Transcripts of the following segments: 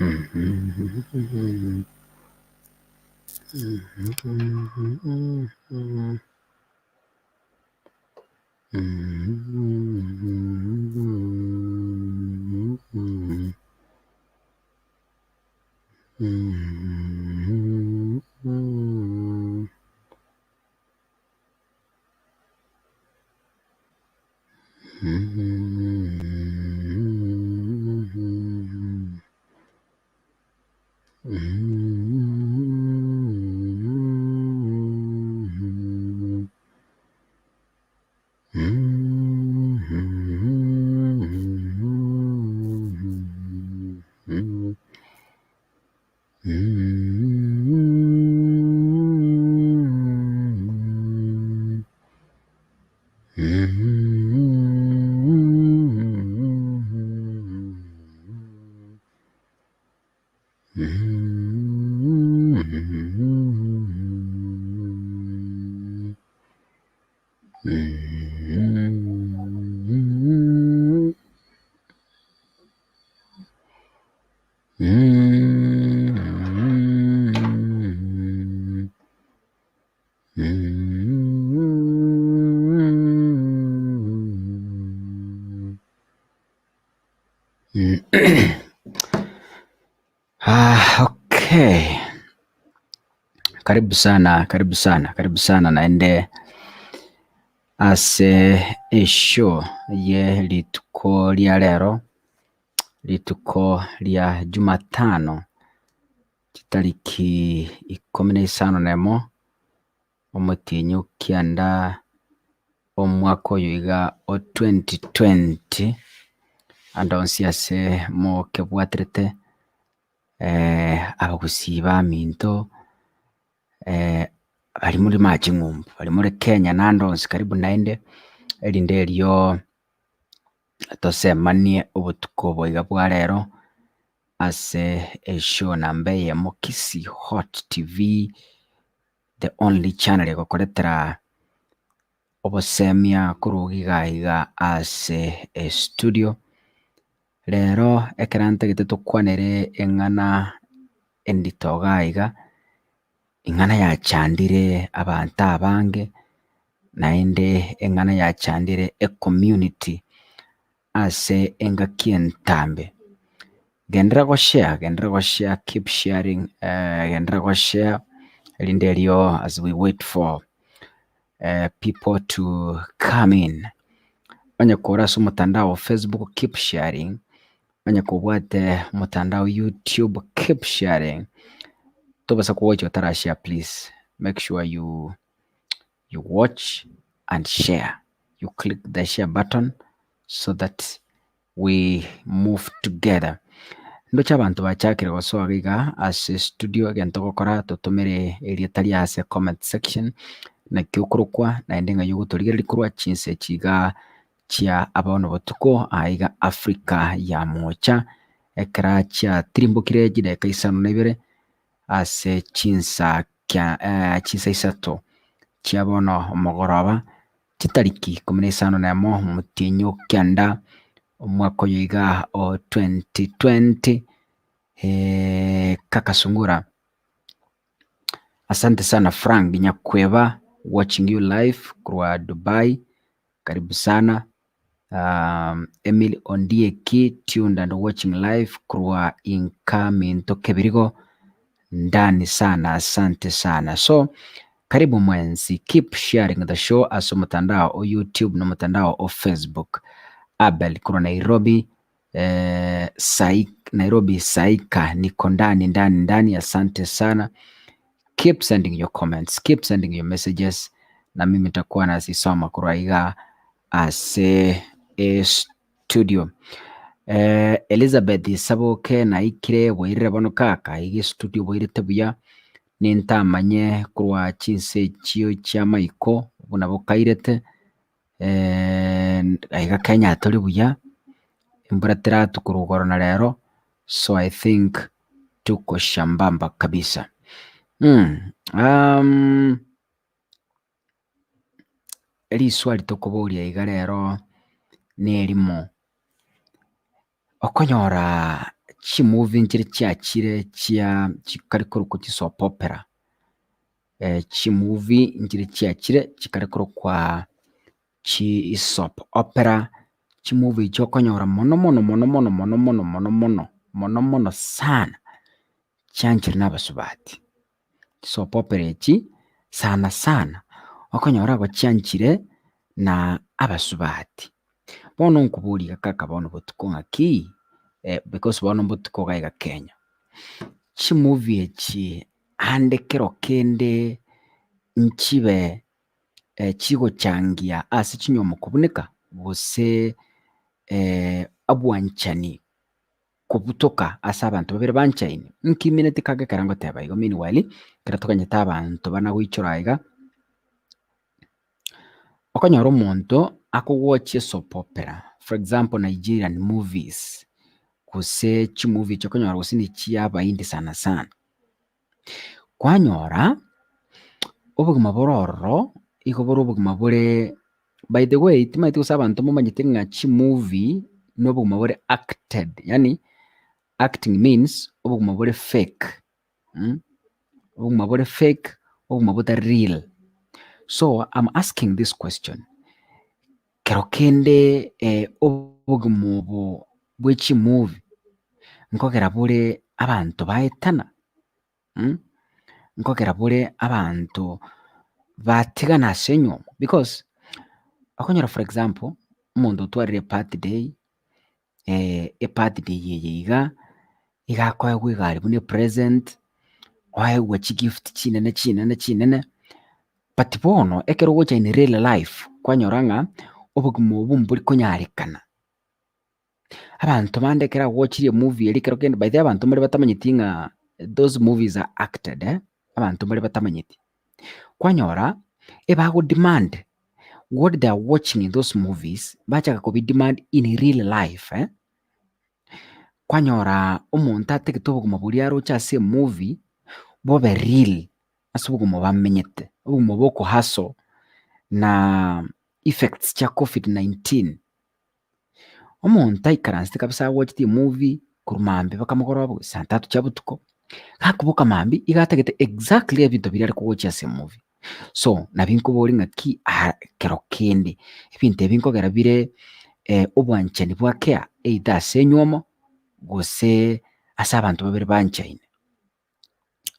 Mm-hmm. Okay. Karibu sana naende ase esho ye lituko lya lero, lituko lya Jumatano chitariki 15 nemo omotinyu kianda omwaka oyo iga o 2020 andonsi ase mokebwaterete abagusi baminto bali muri maching'umbu bali muri Kenya nandonsi karibu naende erinde erio tosemanie obotuko boiga bwa rero ase eshow namba eyemo Kisii Hot TV, the only channel egokoretera obosemia koruga iga ase studio. Rero ekero ntagete tokwanere eng'ana enditoga iga eng'ana yachandire abanto abange naende eng'ana yachandire community ase engaki entambe. Gendera goshare, keep sharing, gendera goshare erinde erio as we wait for people to come in. Onye kora su mutandao wa Facebook, keep sharing. Onye kubwate mutandao YouTube, keep sharing. Tobasa kuwatch otara share, please. Make sure you watch and share. You click the share button so that we move together. Ndocha abantu bachakire gosoaga iga ase studio gento gokora totomere erieta ria ase comment section nakio okorokwa naende ng'ai ogoturigereri korwa chinse chiga chia abono botuko aiga Africa ya mocha ekera chia tirimbokire chideka 52 ase chinsa isato chia bono omogoroba chitariki 15 nemo omotinyu kianda omwaka oyo iga o 2020 kakasungura. Asante sana Frank Nyakweba, watching you live kwa Dubai, karibu sana. Emil Ondieki tuned and watching live kwa incoming Tokebirigo, ndani sana, asante sana. So karibu mwenzi, keep sharing the show aso mtandao o YouTube na mtandao o Facebook. Abel kuro Nairobi, Nairobi Saika niko ndani, asante sana. Keep sending your comments, keep sending your messages, na mimi nitakuwa nazisoma kuraiga ase studio. Elizabeth Saboke na ikire boirire bono kaka igi studio boirite buya nintamanye kurwa chinse chio chia maiko buna bokairete aiga Kenya tori buya imbura tiratu kurugorona rero, so I think tuko shambamba kabisa. Eri swali tokoboria iga rero nerimo okonyora chimovie nchiri chiachire chikarikorwa soap opera. Chimovie nchiri chiachire chikarikorwa soap opera. Chimovie chokonyora mono sana chianchire n'abasubati. Soap opera echi sana okonyora chianchire na abasubati. Bono nkuburiga kaka bono botuko ng'aki because bono botuko gaiga Kenya. Chimovie echi ande kero kende nchibe chigochangia ase chinyomo kobunika gose abwanchani kobutoka ase abanto babere banchaine nkimineti kage kera ngoteba igo meanwhile kera tokanyete abanto banagoichora iga okonyora omonto akogwachia soap opera, for example Nigerian movies gose chimovie chokonyora gose ni chia abaindi sana kwanyora obogima bororo igo bore obogima bore, by the way timaiti gose abanto momanyete ng'a chimovie na obogima bore acted, yani acting means obogima bore fake. Obogima bore fake, obogima botari real. So I'm asking this question, kero kende obogima obo bwe chimovie nkogera bore abanto baetana, nkogera bore abanto batigana ase enyomo, because okonyora for example omonto otwarire birthday, ebirthday yeye iga akoegwa iga aria buna epresent, oegwa chigift chinene, but bono ekero ogocha in real life kwanyora ng'a obogima obo mbori konyarekana. Abanto bande ekero agwochirie movie eri kero kende, by the way abanto mbare batamanyeti ng'a those movies are acted, abanto mbare batamanyeti, kwanyora ebagodemand what they are watching in those movies bachaka kobidemand in real life. Kwanyora omonto atagete obogima boria aroche ase movie bobe real ase obogima bamenyete, obogima bokohustle na effects chia COVID-19. Omonto aikaransete kabisa agwacheti movie korwa mambia mpaka mogoroba saa 3 chia botuko, gakoboka mambia iga atagete exactly ebinto biria are kogochia ase movie. So nabio nkobori ng'aki kero kende ebinto ebi nkogera bire obwanchani bwa care either ase enyomo gose ase abanto babere banchaine.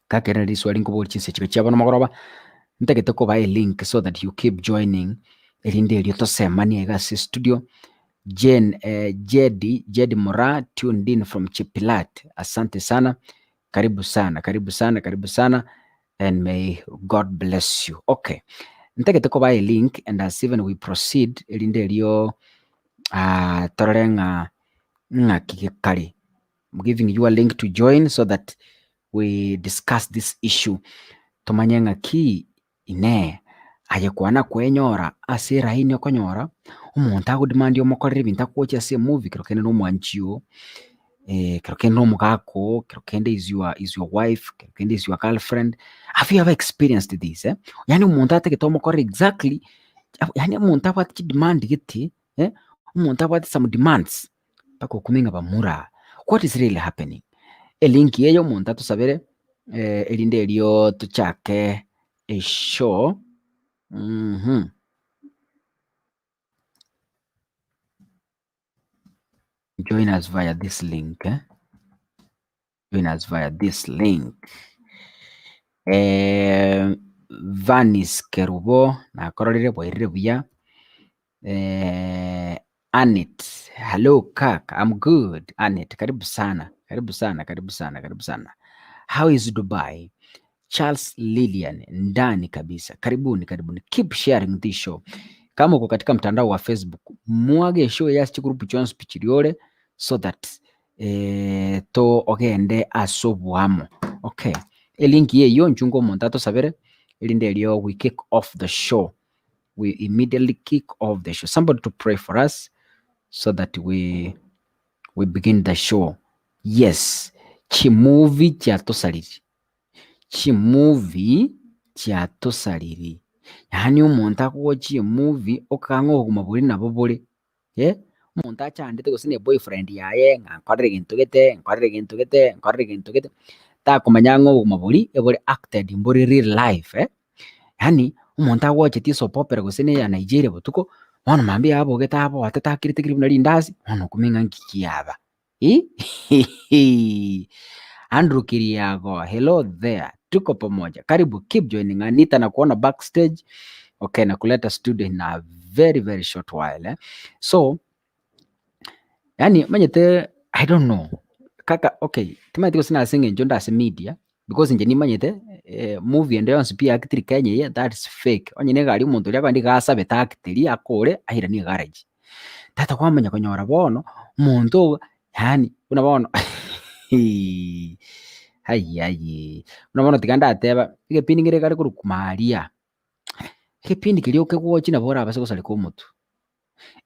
Gaka ere riswali nkobori chinsechi chia bono mogoroba ntagete koba link so that you keep joining erinde erio tosemania iga ase studio. Jedi Mora tuned in from Chepilat. Asante sana. Karibu sana and may God bless you. Okay. Ntagete koba link and as even we proceed erinde erio torore ng'aki kare. I'm giving you a link to join so that we discuss this issue. Tumanye ng'aki ine aye kwana kwenyora ase raini okonyora omonto agodimandi omokorere ebinto akwochia ase movie kero kende na omwanchio, kero kende na omogako, kero kende is your wife, kero kende is your girlfriend. Have you ever experienced this? Yani omonto atagete omokorere exactly, yani omonto abwate chidemand gete, omonto abwate some demands mpaka okuminga bamura. What is really happening? Link yeyo omonto atusabere erinde erio tuchake show. Join us via this link. Join us via this link. Vanis Kerubo nakororire bwairire buya. Anit, hello kaka, I'm good. Anit, karibu sana. How is Dubai? Charles Lilian, ndani kabisa. Karibuni. Keep sharing this show. Kama uko katika mtandao wa Facebook, mwage show ya group chons pichiriole so that to ogende asobwamo. Okay. Link yeyo nchungo montato sabere elinde elio we kick off the show. We immediately kick off the show. Somebody to pray for us so that we begin the show. Yes. Chimovie chiatosaliri. Yani omonto akwochie movie okang'o obogima bori nabo bore. omonto achandete gose na boyfriend yaye ng'a nkorere gento gete nkorere gento gete nkorere gento gete takomanya ng'a obogima boria ebore acted mbore real life yaani omonto agochetie soap opera gose na eya Nigeria botuko bono mambia yabogete abote takirete keri buna rindazi bono okomenya ng'a nkiki yaba Andrew Kiriago, hello there, tuko pamoja, karibu, keep joining. Anita na kuona backstage, okay, na kuleta studio in a very very short while so yani manyete I don't know kaka okay timaitiko sina singe njo ndase media because nje nimanyete movie ende yonse pia akitiri Kenya yeah, that is fake onyene gari omonto ria kandi gasabe ta akitiri akore ahira ni garage tata kwamanya konyora bono omonto yani una bono hayi unabono tiganda ateba igepindi ngire gari kurukumaria igepindi kiri okegwochi nabo orabase gosareka omotu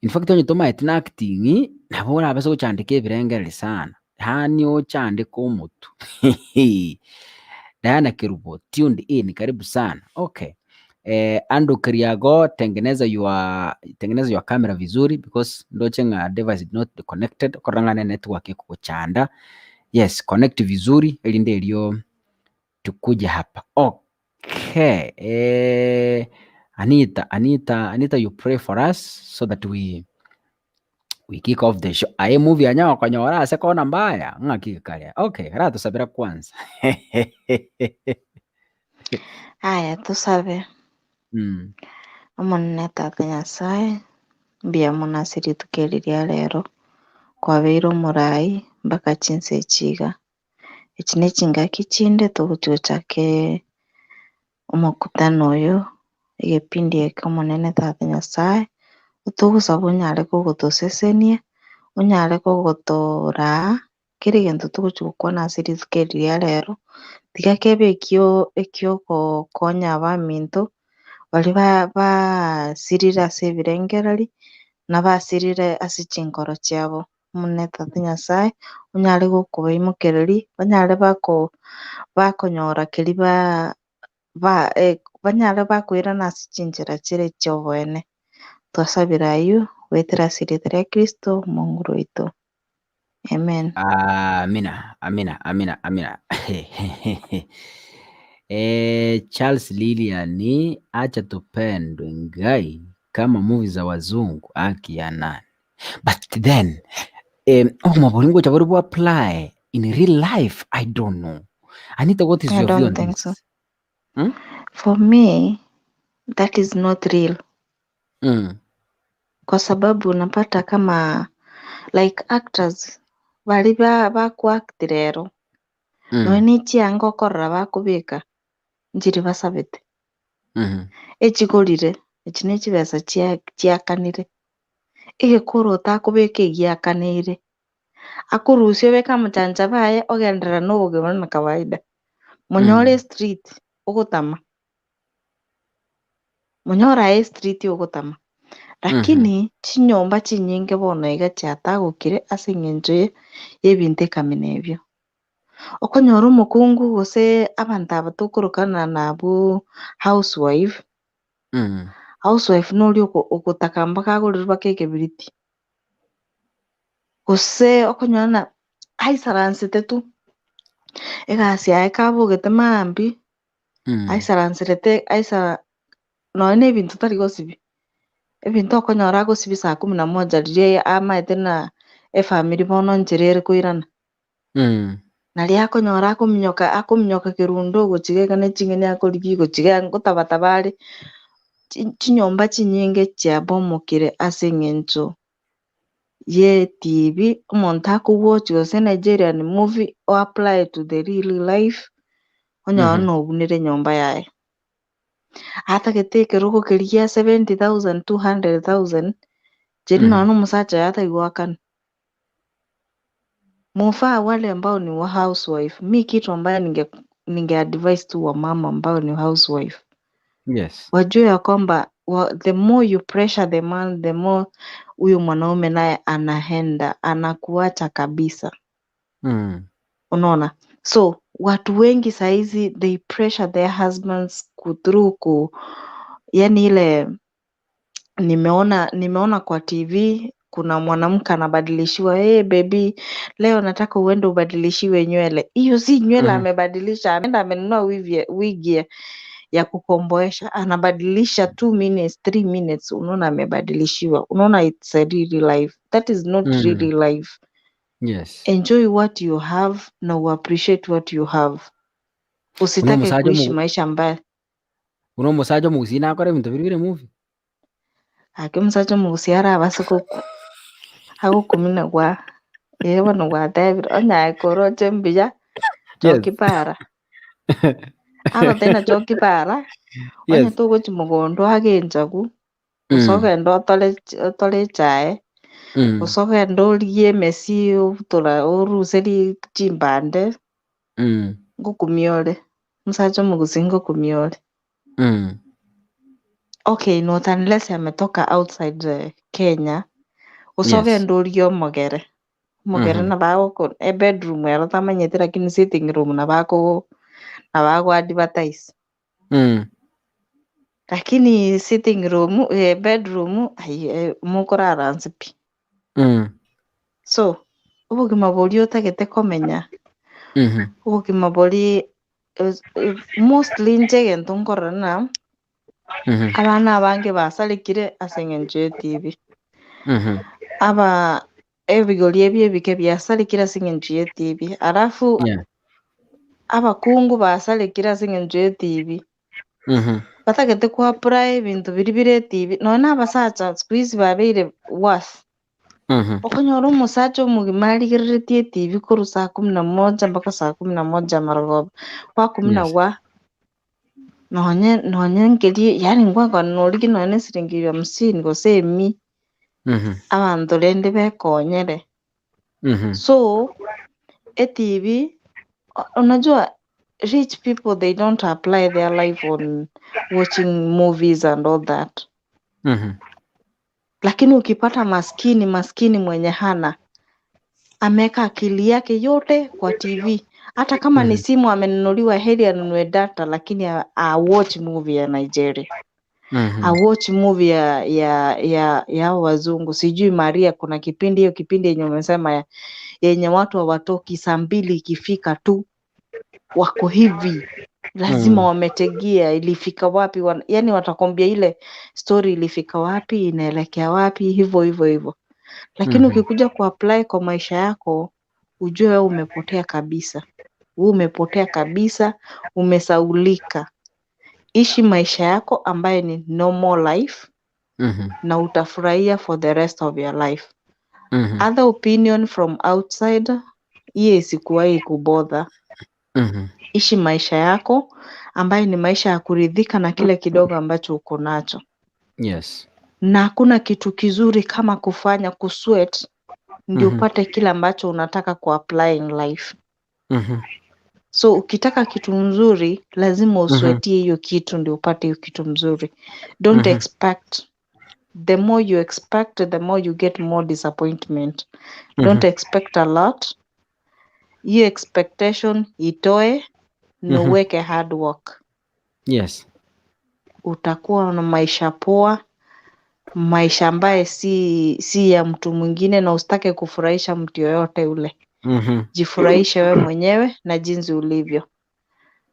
in fact onye tomaete na acting nabo orabase gochandeka ebirengereri sana yani ochandeka omotu Diana Kerubo tuned in, karibu sana. Okay. Andrew Kiriago, tengeneza your camera vizuri because ndochenga device is not connected korangana network iko kuchanda. Yes, connect vizuri ili ndio tukuja hapa. Okay. Anita, you pray for us so that we kick off the show. Aye movie anyawa konyora ase kona mbaya ng'akika kale. Okay, hara tusabira kwanza. Haya tusabe. Omonene tata Nyasaye mbia munasiri tukeriria rero kwabeire omurai mpaka chinse echiga eki nekingaki chinde tuguchuchake omokutano oyo egepindi eke omonene tata Nyasaye otogosaba onyare kogotosesenia onyare kogotoraa kera egento togochi gokwana ase rituko eri ria rero tiga kebe ekiogokonya abaminto baria basirire ase ebirengereri na basirire ase chinkoro chiabo omonene tata Nyasaye onyare gokobaimokereria banyare bakonyora keri banyare bakoirana ase chinchera chire chia oboene twasabira aywo goetera ase rieta ria Kristo omonguru oito, amen. Amina. Charles Lilian, acha tupendwe ngai kama movie za wazungu haki ya nani. But then maboringo chabari bu apply in real life, I don't know. Anita, what is I your view don't on think this? so. For me that is not real. Kwa sababu unapata kama like actors bari bakuact rero no nichianga okorora bakubika njiri basabete echigorire echi na echibesa chiakanire egekora otakubeka egiakanire akurusia obeka amachanja baye ogenderera na obogima na kawaida monyore street ogotama monyora street ogotama lakini chinyomba chinyinge bono iga chiatagukire ase eng'encho ya ebinto ekamina ebio okonyora omokungu gose abanto aba tokorokana nabo housewife noria ogotaka mpaka agorerwa baka ekebiriti gose okonyora aisaransete tu egasi yaye kabogete mambia aisaransete nonya na ebinto tari gosibia ebinto okonyora agosibia 11:00 riria amaete na efamily bono enchera ere koirana naria akonyora akominyoka kerundo ogochiga ekane ching'eni akorigia gochiga ngotabataba are chinyomba chinyinge chiabomokire ase eng'encho ya TV omonto akowatch gose Nigerian movie o apply to the real life onyora nobunire nyomba yaye atagete ekerogo keria 70,000 200,000 cheri nonya omosacha yataigwakana mufaa wale ambao ni wa housewife. Mi kitu ambayo ninge advise tu wa mama ambao ni housewife. Yes. Wajue ya kwamba the more you pressure the man, the more huyu mwanaume naye anakuacha kabisa. Unaona? So watu wengi saizi they pressure their husbands through yani ile nimeona kwa TV kuna mwanamke anabadilishiwa, hey baby, leo nataka uende ubadilishiwe nywele. Hiyo si nywele amebadilisha, ameenda amenunua wigi ya kukomboesha, anabadilisha 2 minutes 3 minutes, unaona amebadilishiwa. Unaona, it's a really life. That is not really life. Yes. Enjoy what you have na appreciate what you have. Usitake kuishi maisha mbaya. Uno musajo mugusina akore bintu biribire movie. Ake musajo mugusiara abasukuku. Hago kumina gwa. Ewa no gwa David onya ekoro chembija. Choki para. Aro tena choki para. Onya tugo chumugondo agenjagu. Usogendo tole chae. Usogendo liye mesi utora oruseri chimbande. Ngukumiole. Musajo mugusingo kumiole. Okay, not unless ametoka outside Kenya. Usogendo liyo mogere. Mogere na bago ko bedroom yaro tamanyete lakini sitting room na bago advertise. Lakini sitting room bedroom mukorara nsipi. So ubugima buri utagete komenya. Ubugima buri mostly njege ntunkorana abana abange basalikire asengenje TV. Aba ebigoli ebike byasalikira singenje TV. Alafu abakungu basalikira singenje TV. Batagete ku apply bintu biribire TV. Nona abasacha squeeze babire worth. Okonyora umusacha omugimaligiretie TV kuru saa 11 mpaka saa 11 marogoba. Kwa 10 nonye ngeli yani ngwa noligi none siringi ya 50 gosemi. Abantu rende bekonyere. So TV unajua rich people, they don't apply their life on watching movies and all that. Lakini ukipata maskini mwenye hana, ameka akili yake yote kwa TV. Hata kama ni simu amenunuliwa, heri anunue data, lakini watch movie ya Nigeria. Watch movie ya wazungu. Sijui Maria, kuna kipindi yenye umesema yenye watu hawatoki saa 2 ikifika tu wako hivi. Lazima wametegia ilifika wapi, yani watakwambia ile story ilifika wapi, inaelekea wapi, hivyo. Lakini ukikuja kuapply kwa maisha yako, ujue wewe umepotea kabisa. Umesaulika. Ishi maisha yako ambaye ni normal life na utafurahia for the rest of your life. Other opinion from outside, isikuwahi kubother. Ishi maisha yako ambaye ni maisha ya kuridhika na kile kidogo ambacho uko nacho. Yes. Na hakuna kitu kizuri kama kufanya kusweat ndio upate kile ambacho unataka kuapply in life. So ukitaka kitu mzuri lazima usweatie hiyo kitu ndio upate hiyo kitu mzuri. Don't expect. The more you expect, the more you get more disappointment. Don't expect a lot. Your expectation itoe na uweke hard work. Yes. Utakuwa na maisha poa, maisha ambaye si ya mtu mwingine, na usitake kufurahisha mtu yoyote ule. Jifurahishe wewe mwenyewe na jinsi ulivyo.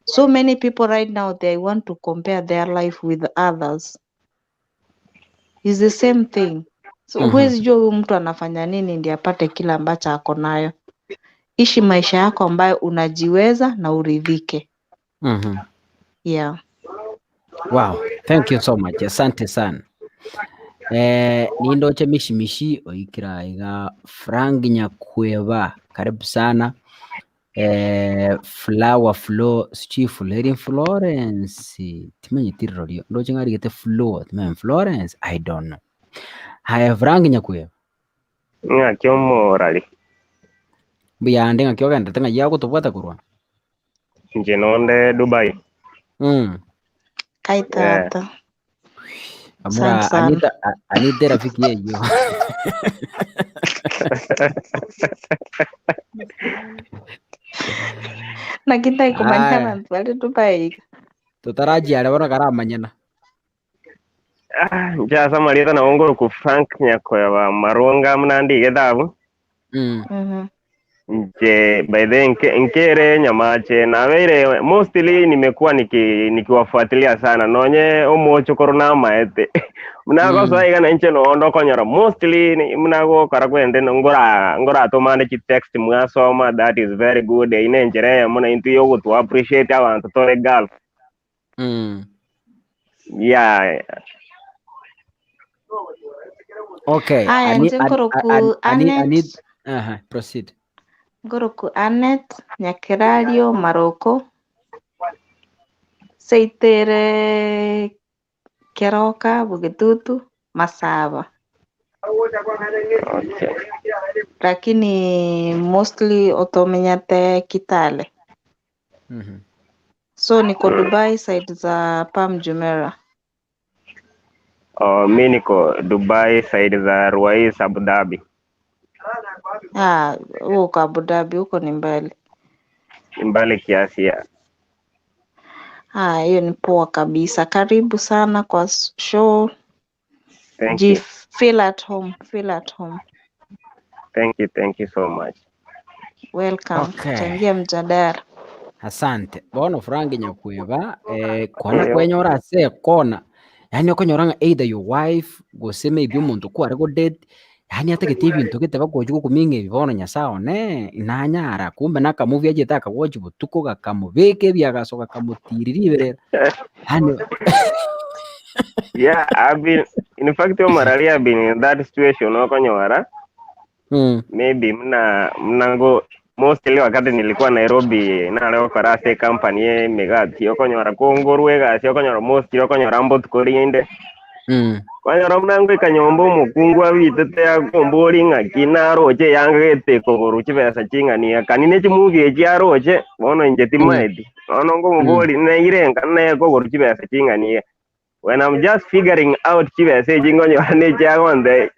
So many people right now, they want to compare their life with others. It's the same thing. So huwezi jua huyu mtu anafanya nini ndiye apate kila ambacho ako nayo. Ishi maisha yako ambayo unajiweza na uridhike. Yeah. Wow, thank you so much. Asante sana. Nindo cha mishimishi oikira iga Frank Nyakweva, karibu sana. Flower Flow, Chief Lady Florence, timenye tirolio. Ndo chingari gete Flow, timenye Florence, I don't know. Haya Frank Nyakweva. Ngakyo morali. Buyande ngakyo ganda tanga yako tobwata kurwa. Nje nonde Dubai. Kaitata. Amura Anita rafiki yeyo. Na kita ikumanya nanti bali Dubai. Tutaraji ada orang kara manyana. Njasa malita na ongoro ku Frank Nyakoya Maronga mnandi gedabu. Nje by the nkere nyamache na vile mostly nimekuwa nikiwafuatilia sana nonye omocho corona maete mnago so iga na nche no ndo konyara mostly mnago karakwende ngora to mane ki text mwasoma. That is very good ine njere muna into yogo to appreciate abantu to legal. Yeah. Okay. I need proceed. Goroku Anet Nyakerario Maroko Seitere Keroka Bugetutu Masaba. Okay. Lakini mostly otomenyate Kitale. So niko Dubai side za Palm Jumeirah. Mimi niko Dubai side za Ruwais Abu Dhabi. Huko Abu Dhabi huko ni mbali. Mbali kiasi ya. Hiyo ni poa kabisa. Karibu sana kwa show. Thank you. Feel at home. Thank you so much. Welcome. Okay. Changia mjadala. Asante. Bono Frank Nyakweba kona kwenyora se kona. Yani okonyoranga either your wife goseme ibyo muntu ko ariko dead. Yani atagete ibintu kitaba gojuko kuminge bibono nyasao ne inanyara kumbe naka movie aje taka watch butuko gakamubeke byagasoka kamutiriri hani. Yeah, in fact Omar I've been in that situation okonyora. Maybe mnango mostly wakati nilikuwa Nairobi na leo karase company megati okonyora kongorwe gasi okonyora mostly okonyora mbot korinde. Kwanyora mnango ikanyombo mukungu abitete yakombori ngakina roche yangete kogoro chibesa chingania kanine chimugi echiaroche bono injeti maidi ono ngo mbori na irenga na kogoro chibesa chingania. When I'm just figuring out chibesa chingonyo ne chagonde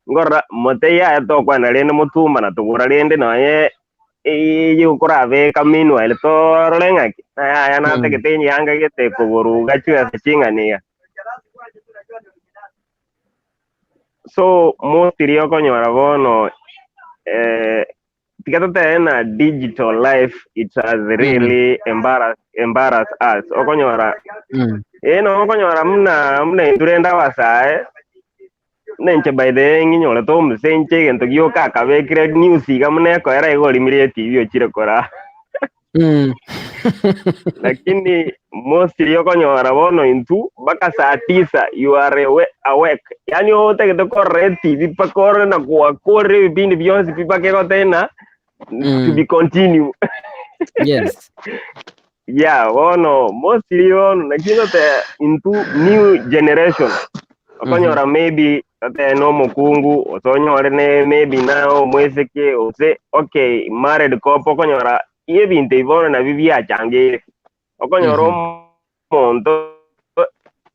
ngora moteya to kwana lene mutuma na tugura lende naye yukura ve kamino ele to lenga ya na te ketenyi yanga gete kogoro gachibesa chingania. So mostly okonyora bono tikatote na digital life it has really embarrassed us okonyora no okonyora mna indurenda wasae nenche by the nginyole to msenche gento gyo kaka bekire news gamne ko era igori mire TV ochire kora. Lakini mostly okonyora bono intu baka saa 9 you are awake yani ote kete korre TV pakore na kwa kore bindi beyond pipa ke tena to be continue. Yes. Yeah, bono mostly on nakinote into new generation okonyora maybe ate no mukungu otonyore ne maybe now mweseke ose okay married couple okonyora iye binte ibono na bibi achange okonyoro monto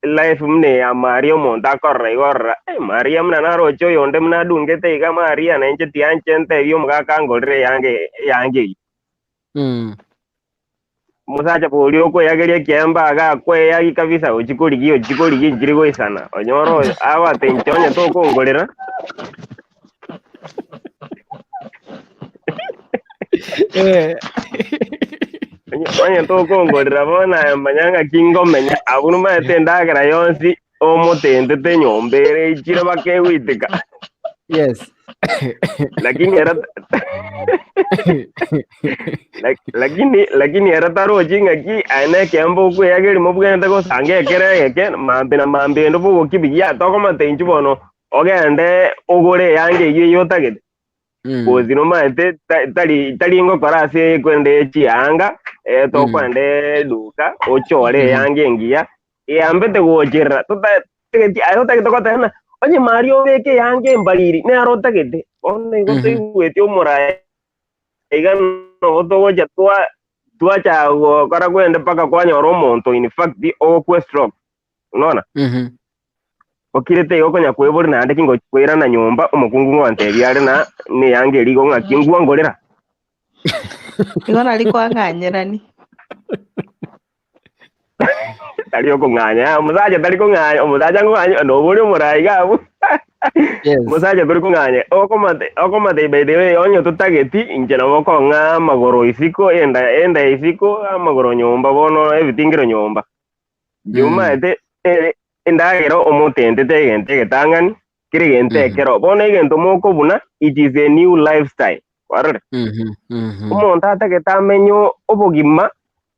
life mne ya Mario monta korra Maria mna narocho yonde mna dungete iga Maria na nje tianchente yo mga kangolre yange musacha polio ko yageria kiamba ga kwe yagi kabisa ochikoli njirigo isana onyoro awa tenchonye to kongolera. Onye to kongolera bona manyanga kingo menya abunu matenda gara yonsi omotende te nyombere ichira bake witika. Yes. lakini era taro jinga ki ane kembo ku yageri mobugenda ko sange kerege mambe ndo bugo kibiya to ko matenju bono ogende ogore yange yiyo tagede kozino mate tali ngo karase kwende chianga to kwende duka ochore yange ngia ambete gojira to tageti ayo tageti ko tena onye Mario beke yange mbaliri ne arota gede onne go tuweti omurai igano otogoja tua cha kara kwende paka kwanyora omonto in fact o stroke unaona okirete yokonya kwebori na ande kingo kwera na nyumba omukungu ngwante byare na ne yange ligo ngakingwa ngorera igona liko anganyerani tari kung'anya musaja tari kung'anya musaja ng'anya no buri murai gabu musaja turi kung'anya okomate by the way onyo tutageti inje na boko ng'a magoro isiko enda isiko magoro nyomba bono ebitingiro nyomba juma ete endagero omutende tegente getang'ani kiri gente kero bono igento moko buna it is a new lifestyle warore umuntu ategetamenyo obogima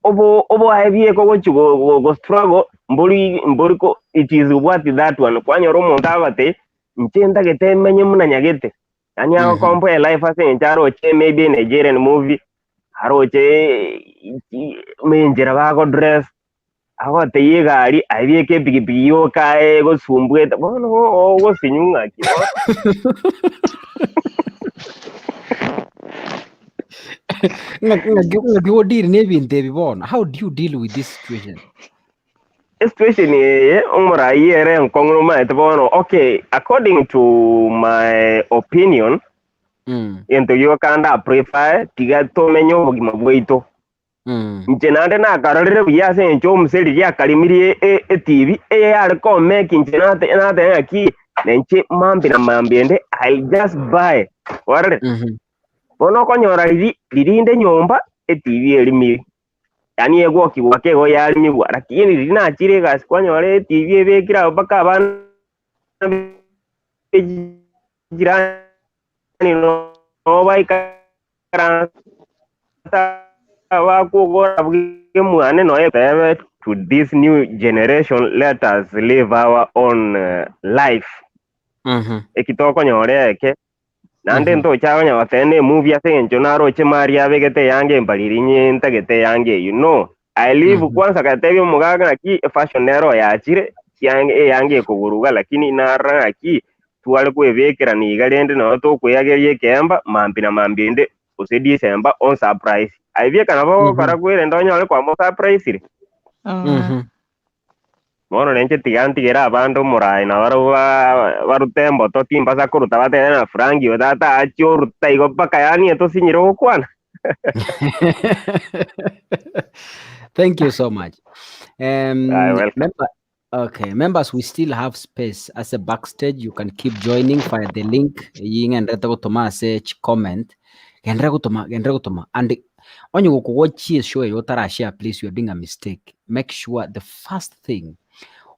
obo aebie ko go struggle mburi ko it is what that one kwanyoro umuntu abate nchenda getemenye munanyagete yani ako kompo e life ase ncharo che maybe Nigerian movie haroche menjera bago dress aho teye gari aebie ke pigipigi yo kae go sumbweta bono go sinyunga ki How do you deal with this situation? Situation umuraiere nkongoma etobono okay according to my opinion into yo kanda prefer tiga to menyo bugima bwito njenande na karorere byase ncho museri ya kalimirie TV yar ko make njenate aki nenche mambi na mambiende I just buy warre bono konyora lirinde nyomba TV elimiri yani ego kiwake go yali mibwa lakini lina chire gas kwanyore TV ebekira baka abana jirani no baikara wakugora bwemwane no to this new generation let us live our own life ekitoko nyore eke nande ndo chawanya watene movie asenjo naroche maria begete yange mbalirinye ntagete yange I live kwanza katebyo mugaga naki fashion nero yachire yange kuguruga lakini naranga aki tuwale kwebekera ni galende no to kuyagerie kemba mambi na mambinde usedi semba on surprise aibye kana bo karakwere ndonyole kwa mo surprise ire mono nenche tigantigera abandu murai na barutembo to timba sakuruta batene na frangi batata acho ruta igo paka yani eto sinyiro kwana. Thank you so much. Members, we still have space as a backstage. You can keep joining via the link. Comment. And when you watch this show, you share, please, you're doing a mistake. Make sure the first thing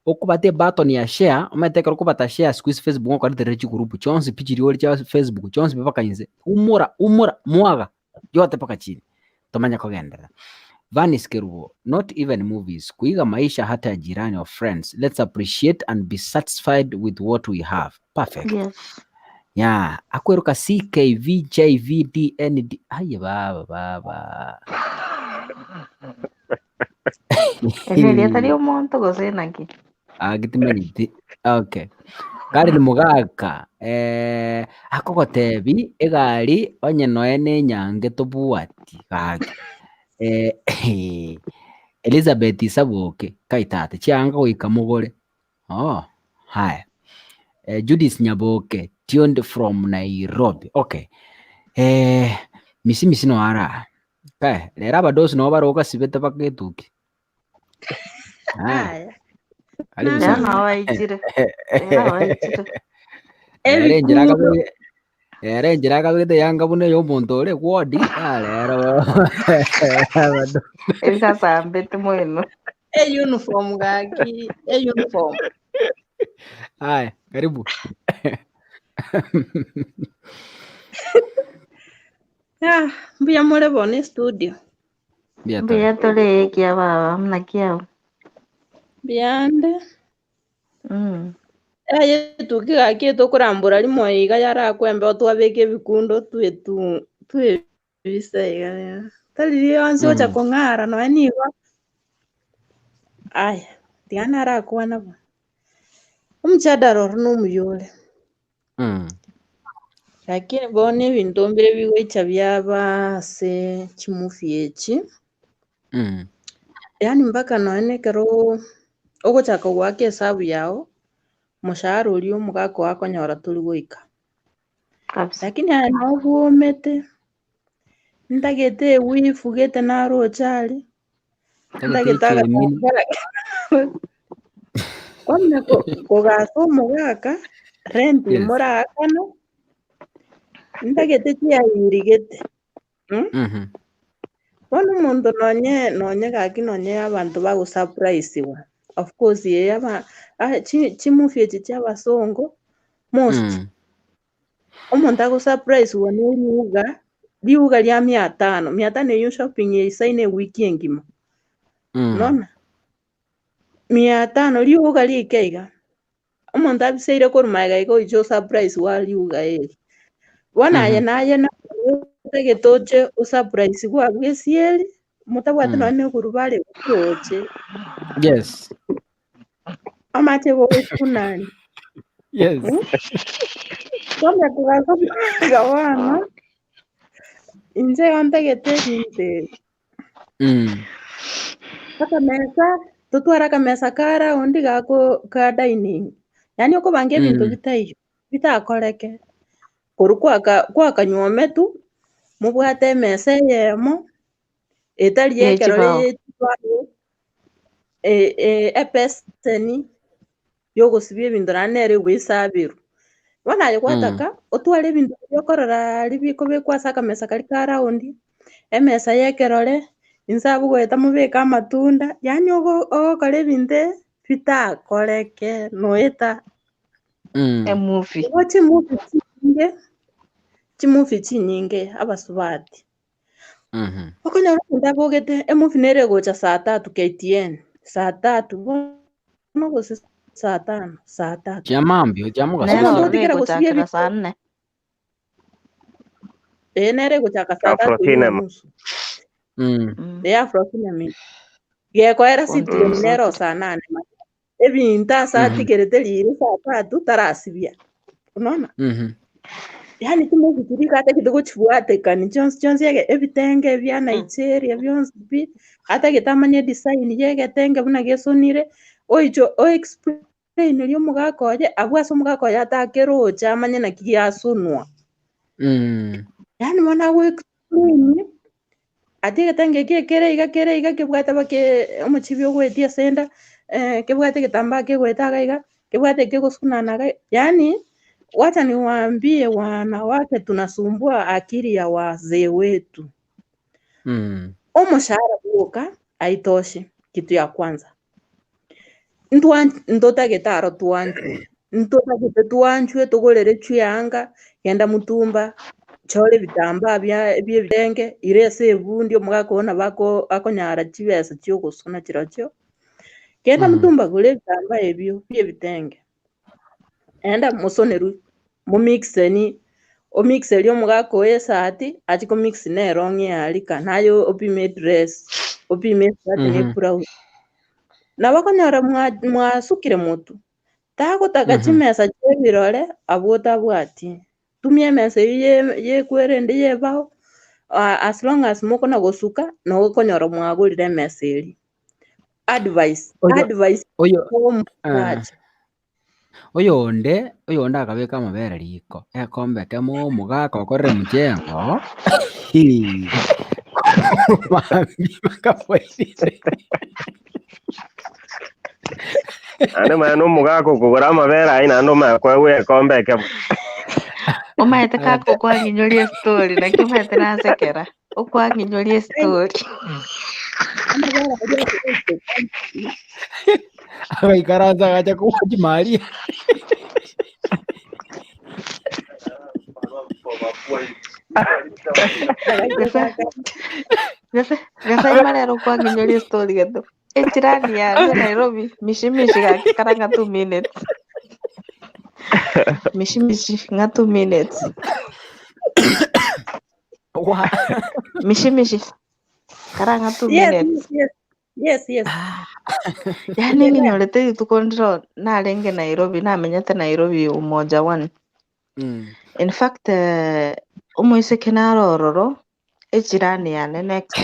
okubate button ya share umeteka okubata share squeeze Facebook ngoko ari reji group chonse pichiri oli cha Facebook chonse paka inze umura mwaga yote paka chini tomanya kogendera Vanis Kerubo, not even movies kuiga maisha hata jirani or friends. Let's appreciate and be satisfied with what we have. Perfect. Yes. Yeah, akweruka CKVJVDND. Aye baba. Ele tari umuntu gozenaki. Gitimanyiti. Okay. Gari ni mugaka akogotebi egari onye noene nyange tobuati gaki Elizabeth Isaboke kaitate chianga goika mugore hi Judith Nyaboke tuned from Nairobi. Okay. Misi no ara lera badosi no baroka sibeta paketuki Njira kabite yanga bune yo muntu ore kwodi lero Elikasambete mwenu uniform gaki uniform. Hai, karibu. Mbia mole bone studio. Mbia tole kia baba mna kia. Biande. Tukiga kieto kurambura rimwe iga yara kwembe otwabeke bikundo twetu bisaiga. Tali anzo cha kongara no anigo. Aya, tiana ara kwana ba. Umchadaro n'umuyole. Lakini bone bintu mbere biwecha byaba se chimufiechi. Yani mpaka noene kero ogochaka gwake hesabu yao mushahara uri omugako wakonyora turi goika. Lakini ana obwomete ndagete wifugete naro chali ndagetaga Kwamna kogasoma gaka renti Yes. murakano ndagete chiairigete. Bono omonto nonye gaki nonye abantu bagosurpriseiwa. Of course chimovie echi chia abasongo most omonto agosurpriseiwa na riuga ria 500. 500 eyo shopping eisaine wiki engima. Nona 500 riuga rikeiga omonto abiseire korwa iga oiche surprise wa riuga eri. Bono aye na getoche surprise gwa bwesieri mutabwate nonye oguru bare gotoche. Yes. Amache gokunani. Yes. Kwamna kugaga wana inje ontagete binte. Akamesa tutwara akamesa kara undi gako ka dining. Yani okobanga ebinto bitaiyo bitakoreke koru kwakanywa tu mubwate emesa eyemo etari ekerore yechibao epeseni yogosibia ebinto nere gwisabirwa. Bono aye gwataka otware ebinto biokorora bikobekwa ase akamesa kari ka roundi, emesa yekerore inse abwo goeta mobeke amatunda, yani ogokora ebinto bitakoreke noeta Emovie. igo chimovie chinyinge abasubati. Okonyora omonto abogete emovie nere gocha saa 3 KTN. Saa 3 bono gose saa 5 saa 3. Chiamambio, chiamugaso. Nero Otigera gosibia gochakera saa 4. nere gochaka saa 3 Afro-cinema. nusu. Afro-cinema. Gekoera Citizen nero saa 8. Ebinto ase atigerete rire saa 3 tarasibia. Unaona? Yani chimovie chiri ate kidogo chibwatekani chionsi ebitenge bia Nigeria bionsi bi ate getamanya design yegetenge buna gesonire oicho explain rio mugakoye abwase omugakoye atakerocha amanye naki giasonwa. Yani mwana we explain ati getenge kere iga kebwate bake omochibi ogwetia senda kebwate getambaa kegweta gaiga kebwate kegosunana gai. Yani wacha niwaambie wanawake tunasumbua akili ya wazee wetu. Omushahara gwoka haitoshi, kitu ya kwanza. Ntotagete tuanchwe tugorere chianga genda mutumba chore bitambaa bia ebitenge irese ebundi omugakona bako akonyara chibesa chiogosona chirochio genda mutumba gure bitambaa ebio bia ebitenge enda musoneru mumixeni omixeri omugako esati achiko mix nerongi yarika nayo opime dress opime shirt ne blouse nabakonyora mwasukire mutu tagotaka chimesa chebirore abotabwati tumia emesa yekwerende yebao as long as mokona gosuka nogokonyora mwagurire emesa eri. Advice oyo onde akabeka amabere riko ekombeke mugaka okorere muchengo mami bakaboire ande mwana omugaka okogora amabere ayi naende omakwewe ekombeke Omaete kako okwanginyoria story naki omaete nasekera okwanginyoria story agaikaranza agacha kuwachi Maria Gasa marero okwanginyoria story geto echirani yange Nairobi mishimishi gakaranga 2 minutes mishimishi nga 2 minutes mishimishi karanga 2 minutes. Yes. Yani nginyorete tukondro narenge Nairobi namenyete Nairobi umoja 1. In fact umoise kenarororo echirani yane next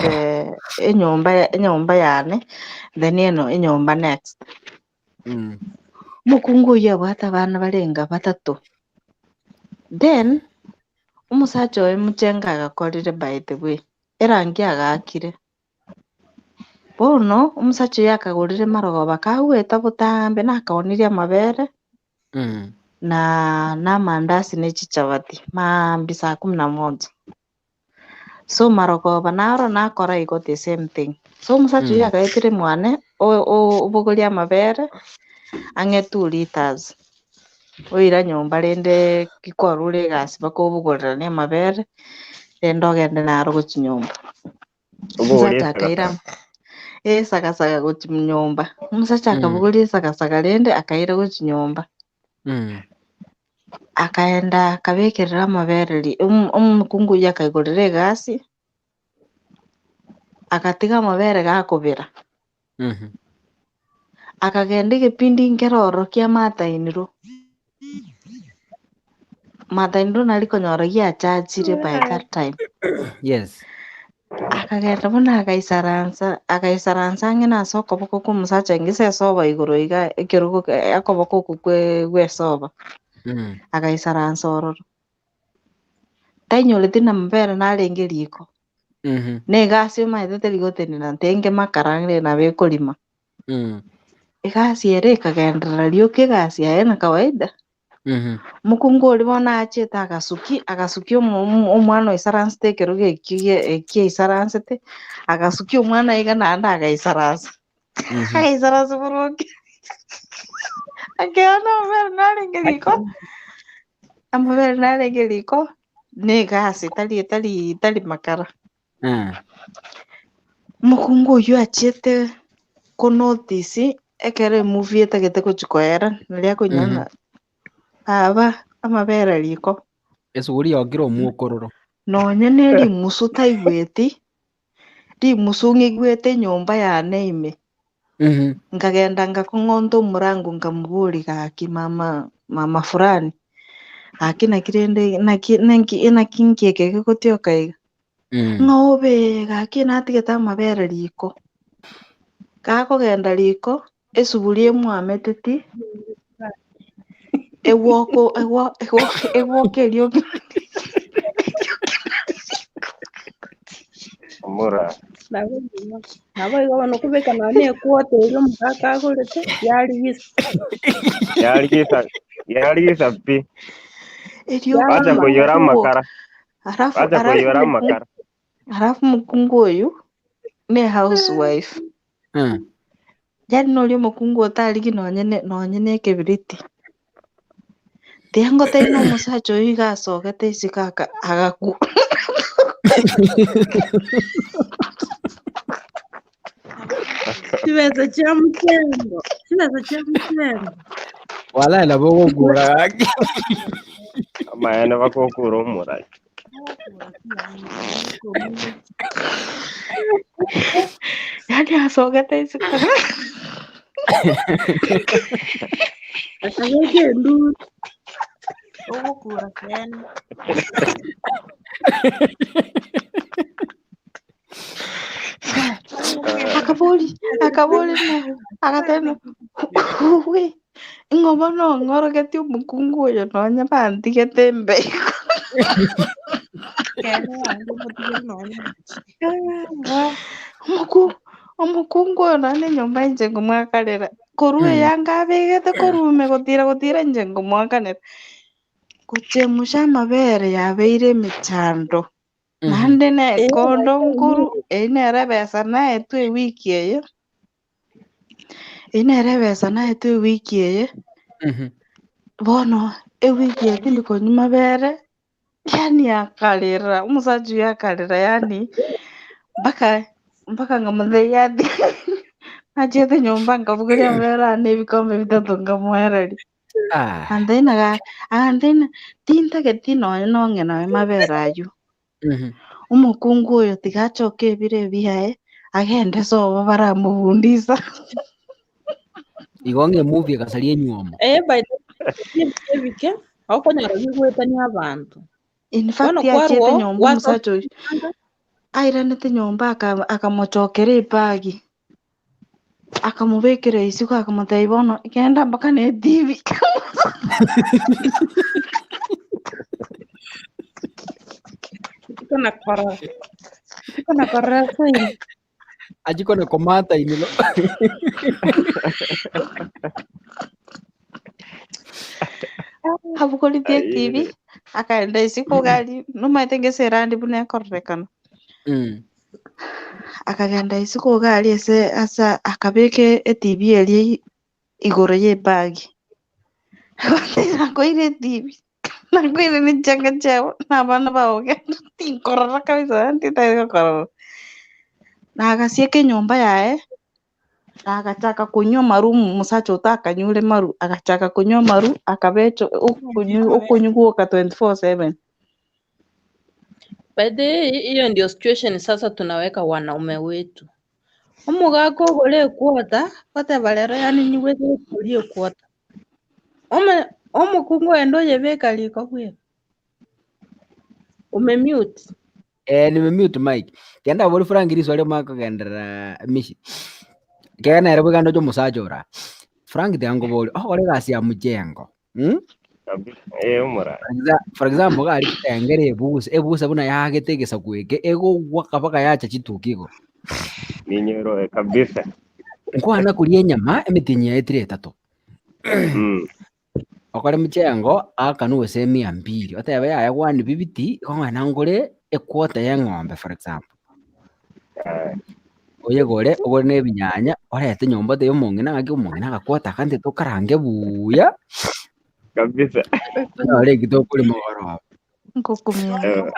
enyomba yane then enyomba next mukungu yabwata abana barenga 3 then umusacha we muchenga agakorire by the way erangi agakire bono omusacha oyo akagorire marogoba kagweta botambe nakaonirie amabere na amandasi na chichabati mambi saa 11. So marogoba naro nakora igo the same thing. So omusacha oyo agaetire mwane obogoria amabere ang'e 2 liters oira nyomba rende gikorwa egasi bakobogorerania amabere rende ogende naro gochia nyomba. Omusacha akaira esagasaga gochia nyomba. Omusacha akabogoria esagasaga rende akaira gochia nyomba. Akaenda akabekerera amabere omukungu oyo akaigorera egasi akatiga amabere gakobera. Akagenda egepindi nkeroro kia matainiro nari konyora giachachire by that time. Yes. Akagenda bono agaisaransa ang'e nase okoboko kwa omusacha ngise esoba igoro iga ekerogo akoboko oku kwa esoba agaisaransa ororo tainyorete na amabere narenge riko na egasi omaete rigotenena ntenge makarang'ire nabo ekorima. Egasi ere ekagenderera rioka egasi yaye na kawaida. Omokungu oria bono achete agasukia omwana oisaransete ekerogo ekio aisaransete agasukia omwana iga naende agaisaransa agaisaransa boronge akeona amabere narenge riko na egasi tari makara. Omokungu oyo achiete konotice ekero emovie etagete gochia koera naria akonyora aba amabere riko Esuguri yokire omwokororo nonya na rimusu taigweti rimusu ng'igwete nyomba yane ime nkagenda ngakong'onta omorango nkamoboria gaki mama fulani gaki naki rende naki nkieke gegotioka iga ng'obe gaki natigete amabere riko gakogenda riko esuguri emwameteti egwoka erioka Omura. Nabo igo bono kubeka nonye equota eria omogaka agorete Yarigisa pi. erioka Acha koyora amakara. Halafu omokungu oyo ne housewife. Yaani noria omokungu otarigi nonye na ekebiriti tianga taina omusacha oyo iga asogete isiko agakua. chibesa chia muchendo wala nabo gokura gaki Amaene bakokura omurai. Yaani asogete isiko akabeke enduru ogokura kene akabori na agatema we ing'obo nong'orogetie omokungu oyo nonya bantigete mbei omokungu oyo nane nyomba inche ngomwakanera korwa eyanga abegete korume gotira inche ngomwakanera gochemusha amabere yabeire emechando naende na ekondo nkuru nere ebesa naetwa ewiki eye bono ewiki eye tindi konywa mabere yani akarira omusacha oyo akarira yani mpaka ngamutheiya athi achiete nyomba nkabugoria amabere ane ebikombe 3 nkamwereria antheina tintageti nonya nong'e noe mabere aywo omokungu oyo tiga achoke ebiro ebiaye agende sobo baramobundisa igong'e movie egasaria enywomo ebike okonyora bigwetania abantu in fact achiete nyomba omusacha oyo airanete nyomba akamochokera ebagi akamubekera isiko akamotebia bono genda mpaka na TV kana korora kweli Ajikona komata inilo. Habukolithia TV akaenda isiku gari numaitengesera ndi bune akorekana akagenda isiku gari ese asa akabeke TV eri igoro ye bagi nakoire TV nakoire ni changa chao na bana baoge tinkorora kabisa ntitakorora na agasieke nyumba yae na agachaka kunywa maru musacha utakanyure maru agachaka kunywa maru akabecho ukunyuguoka 24/7. Baadhi hiyo ndio situation sasa tunaweka wanaume wetu. Omugako gole kuota pata valero yani niweze kulie kuota. Omukungu endo yebeka liko kwe. Umemute. Nimemute mic. Tienda boli Frank swali mako gendera mishi. Kena era bugando jo musajora. Frank tiango boli ole gasi ya mujengo. Umura. For example gari kitengere ebusa buna yagetegesa kweke ego wakabaka yacha chitukiko. Ninyoro kabisa. Nkwana kulie nyama emitinya etire 3. Okore muchengo akanuwe se 200 otebe ya gwani bibiti kongana ngore ekwota ya ng'ombe for example. Oye gore obone binyanya orete nyomba de umongina ngaki umongina gakwota kandi tokarange buya kabisa. Ole gito kuri mogoro. Nkukumia.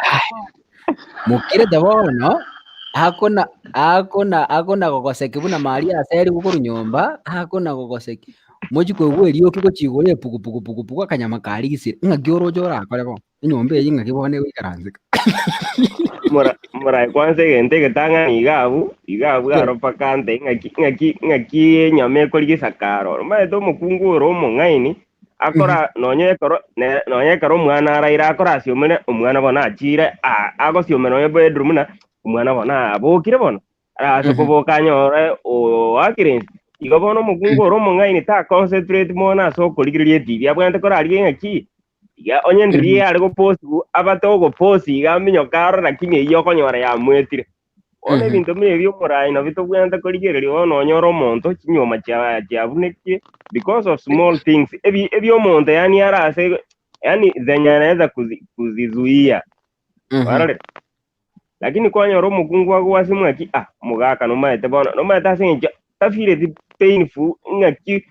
Mukire dabono hakuna gogoseki buna mali aseri gukuru nyomba hakuna gogoseki mojiko gwerio kiko chigore puku akanyama karigisi ngagioro jora akorebo nyombe yinga kibone wikaranzika mura kwanza gente getanga igabu aropa kante ngaki nyame korigisa karo maito mukunguro mongaini akora nonye karo mwana araira akora asiomene omwana bona achire agosiomene oye bedroom na omwana bona abokire bona arasokoboka nyore o akirensi igo bono mukunguro mongaini ta concentrate mona so korigirie TV abwante kora ari ngaki ya onye ndiri ari go post abato go post iga minyo karo lakini iyo konyora ya mwetire one bintu mire byo murai no bito bwante korigirie ono nyoro monto kinyoma cha buneke because of small things ebyo monto yani arase yani zenyanaweza kuzizuia warale lakini kwa nyoro mukungu wako wasimu aki mugaka no maete bona no maete asenja tafire painful ngaki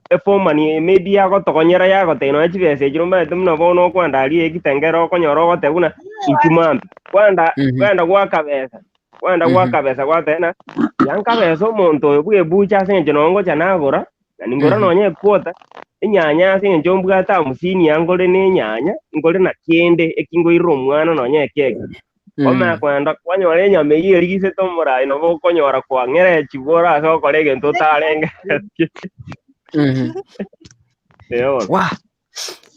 efomani maybe yako tokonyera yako teno achibese jiro maete mna bono kwanda ali ekitengero konyoro gote una ichumambi kwanda kwa kabesa kwa tena yanka beso monto bwe bucha senje nongo chanagora na ningora nonye kwota inyanya senje mbugata musini yangole ne nyanya ngole na kiende ekingo iro mwana nonye keke Oma kwenda kwanyore nyame yirigise tomura ino bo konyora kwa ngere chibora so kolege ntotarenge. Wa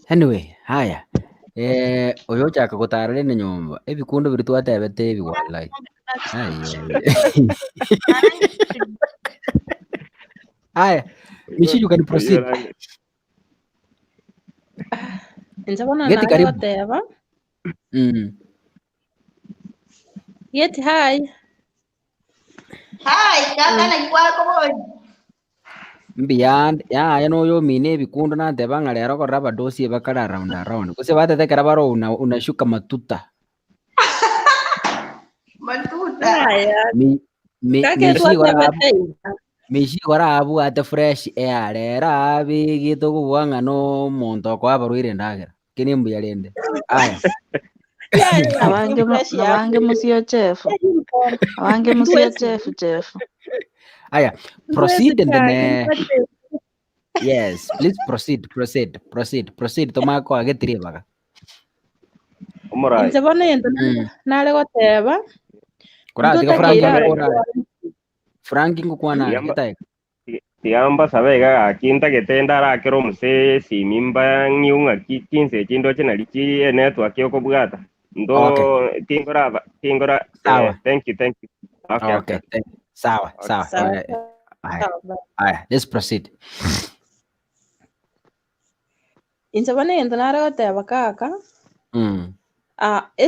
anyway haya oyo chaka kutarale ne nyomba ebikundo biri twatebete ebi wallahi haya Mishi, you can proceed. Get karibu. Yet hi. Hi, kaka na kwako boy. Beyond ya no yo mine bikundo na tebanga lero ko raba dosi bakara around kuse bate te karabaro unashuka matuta mishi gora abu ate fresh air era bigito kubwanga no muntu kwa baruire ndagira kini mbuya lende aya abange musio chef aya proceed and then yes please proceed tomako agetire baga umurai nzabona yendo nale goteba kurati ka Frank ngukwana gitaye tiamba sabega akinta getenda rakero muse simimba ngiunga kitinse kindo chena lichi network yoko bugata ndo tingora sawa thank you okay sawa aya let's proceed nzabona yendo nale goteba kaka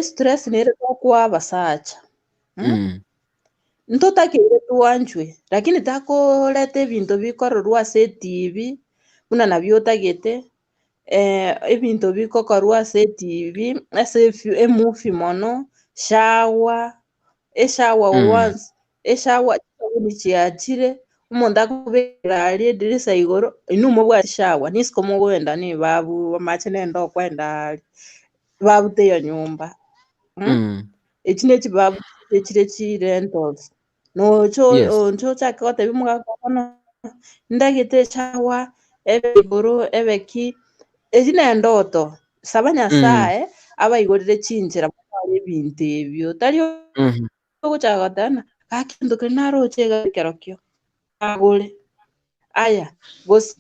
stress nere kwa basacha ntotakire tuanjwe lakini takolete ebinto bikororwa ase TV buna nabio otagete ebinto bikokorwa ase TV ase emovie mono shawa once eshawa chisabuni chiachire omonto akobekera aria edirisa igoro inumo bwa shawa nisiko mogwenda ni babu amache nenda okwenda ari babute iyo nyumba eki nekibabu ekire chi rentals nocho chake gotebi mugakono ndagete shawa ebe igoro ebeki eki nendoto saba nyasaye abaigorire chinjira mutware ebinto ebio tari ogochaka gotebana gaki gento keri naroche iga kerokio agore aya gose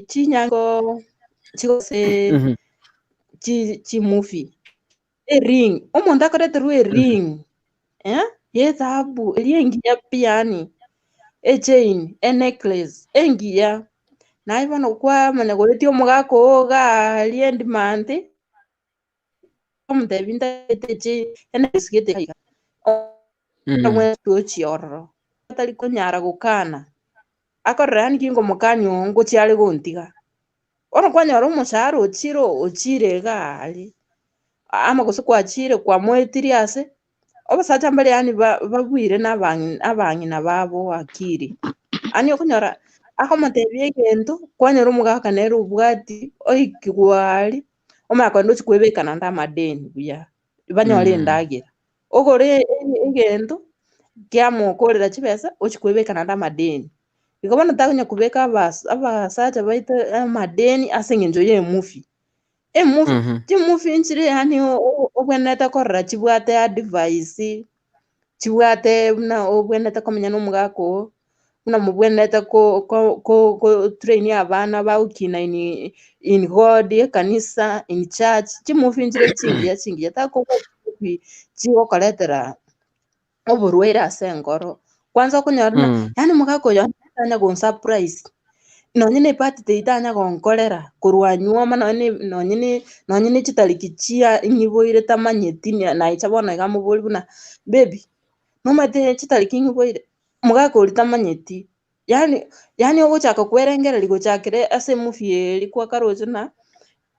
chinyango chigose chimovie ering omonto akoreterwa ering yethabu eri engiya piani echain enecklace engiya naye bono kwamanya goretie omogaka gari endimandi omotebi ndaetechi enecklace gete iga ochiororo atari konyara gokana akorera yani kingomokani ngochiare gontiga bono kwanyora omoshahara ochire gari ama gose kwachire kwamoetirie ase obasacha mbare yani babwire n'abang'ina babo akiri ani okonyora akomotebia egento kwanyora omogaka nere obwati oikigwa aria omanya kogenda ochia kwebekana nda amadeni buya banyore endagera ogore egento kiamokorera chibesa ochia kwebekana nda amadeni igo bono takonya kobeka abasacha baito amadeni ase eng'encho ya emovie chimovie nchire yani obwenete korora chibwate advice chibwate buna obwenete komenya n'omogaka ogo buna mobwenete train abana bagokina in God ekanisa in church chimovie nchire chingiya chigokoretera oborwaire ase engoro kwanza okonyora yani omogaka oyo tanya gonsurprise nonye na ebirthday tanya gonkorera korwa nyuoma nonye chitariki chia ng'iboire tamanyeti naicha bono iga mobori buna baby nomanyete chitariki ng'iboire omogaka oria tamanyeti yani ogochaka kwerengereria gochakire ase emovie eri kwakaroche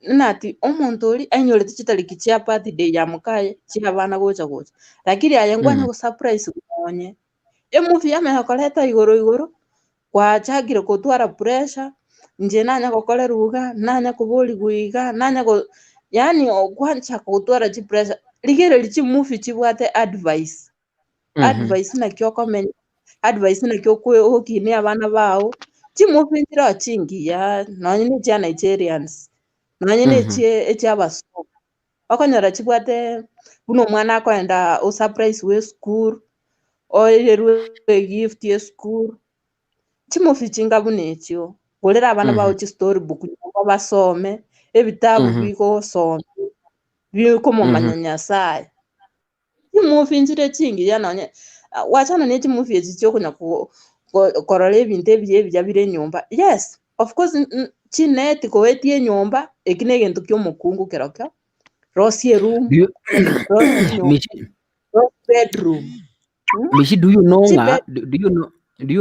nati omonto oria ainyorete chitariki chia birthday ya mokaye chia abana gocha lakini aye ngwanya gosurprise nonye emovie yamanya koreta igoro gwachakire kotwara pressure inche nanya gokorerwa iga nanya koboriwa iga yani gwanchaka gotwara chipressure rigereria chimovie chibwate advice naki okomenya advice naki ogokinia abana bao chimovie nchire chingiya nonye na chia Nigerians nonye na echia abasongo okonyora chibwate buna omwana akoenda osurprise esukuru oirerwe egift esukuru chimovie chinga buna echio gorera abana bao chistorybook nyomba basome ebitabu bigosome bikomomanya nyasaye chimovie nchire chingiya nonye wachana ne chimovie echi chiokonya korora ebinto ebiya bire enyomba yes of course chineti koetia enyomba eki na egento kia omokungu kerokio rosie room bedroom Mishi, do you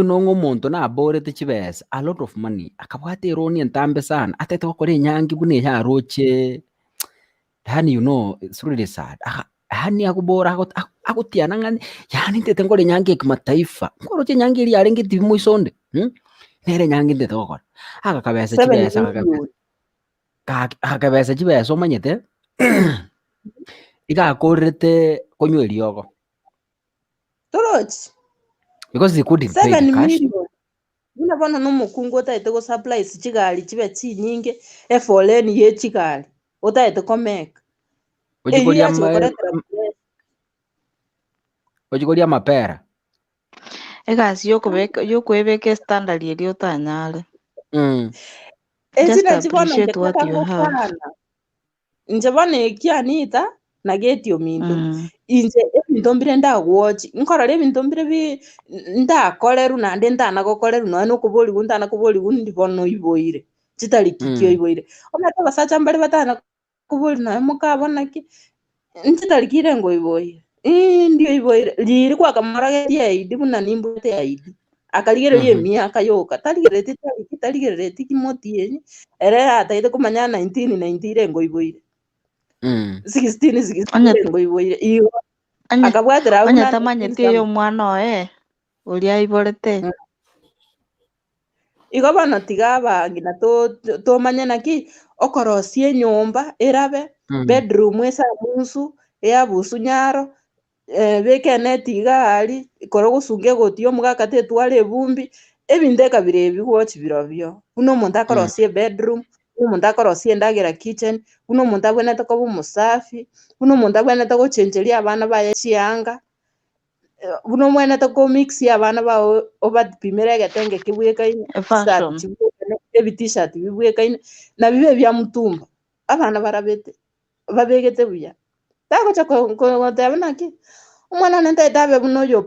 know ng'omonto naborete chibesa a lot of money akabwate eroni entambe sana atete gokora enyangi buna yaroche yani it's really sad yani akobora agotiana ng'ani yani ntete ngore enyangi ekimataifa ngoroche enyangi eri yarenge tibi moisonde nere enyangi ntete gokora akakabesa chibesa omanyete igakorerete konywa eriogo torochi because they couldn't pay the cash. 7 million buna bono n'omokungu otaete gosupplies chigari chibe chinyinge efoleni ye chigari otaete komeka ochikoria mapera egasi yokwebeka standard eri otanyare eki Just nachibono appreciate what you have. ngetakagokana inche bono ekianita nagetio minto inche ebinto mbire ndagwochi nkorora ebinto mbire ndakoreru naende ntanagokoreru nonya na okoboriwu ntanakoboriwu ndi bono iboire chitariki kio iboire omanyete abasacha mbare batanakobori nonya mokabona ki chitariki irengo iboire ndio iboire riri kwakamorageria idi buna nimbute idi akarigereria miaka yoka tarigereti kimotienyi ere ataite kumanya 1990 ngo iboire 16 ngo iboire iyo akabwatira onye tamanyete yo mwana oe uria iborete igo bono tiga bangi na tomanye naki okorosie nyomba erabe bedroom esa musu ya busu nyaro bekeneti igari ikoro gusunge goti omugaka tetwara ebumbi ebinto ekabire ebigwochi birobio buna omonto akorosie bedroom buna omonto akorosie endagera kitchen buna omonto abwenete koba omosafi buna omonto abwenete gochencheria abana baye chianga buna omwenete komixia abana bao obapimere egetenge kibwekaine ebi-t-shirt bibwekaine na bibe bia mutumba abana barabete babegete buya tagocha koteba naki omwana nentaete abe buna oyo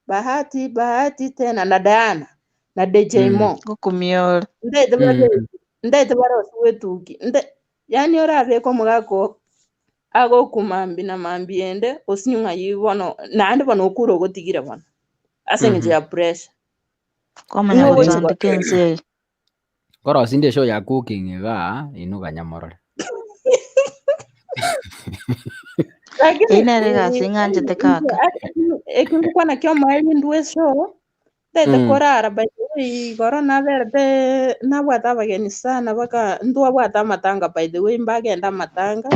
bahati tena na Diana na DJ Mo gukumiola ndaite barosi wetuki yani orabeka omogaka agokumambi na mambi ende osinyung'a yibono naende bono okura ogotigire bono ase eng'encho ya pressure kwamanya gochandika ense korosinde show ya cooking iga inuga nyamorore inere gasi ng'anchete kaka ekingukwana kio maeli ndwe show ndaite korara by the way goro naberete nabwata abageni sana baka ndwabwata amatanga by the way mbagenda amatanga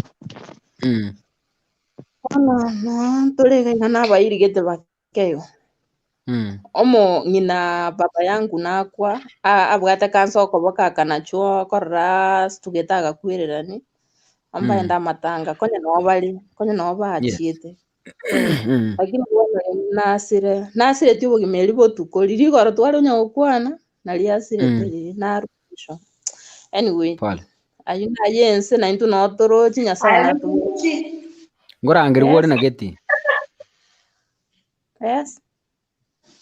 no toregaiga nabairigete bakeyo omo ng'ina baba yangu nakwa abwate kansa okoboka kanachuo korora tugete agakwirerani ambaenda amatanga konye no bachiete lakini nasire ti obogima eri botuko riri igoro twari onya gokwana nari asirete riri narudisho anyway ayu naye ense naintu notorochi nyasaye natubuchi ngorangeri wori na geti yes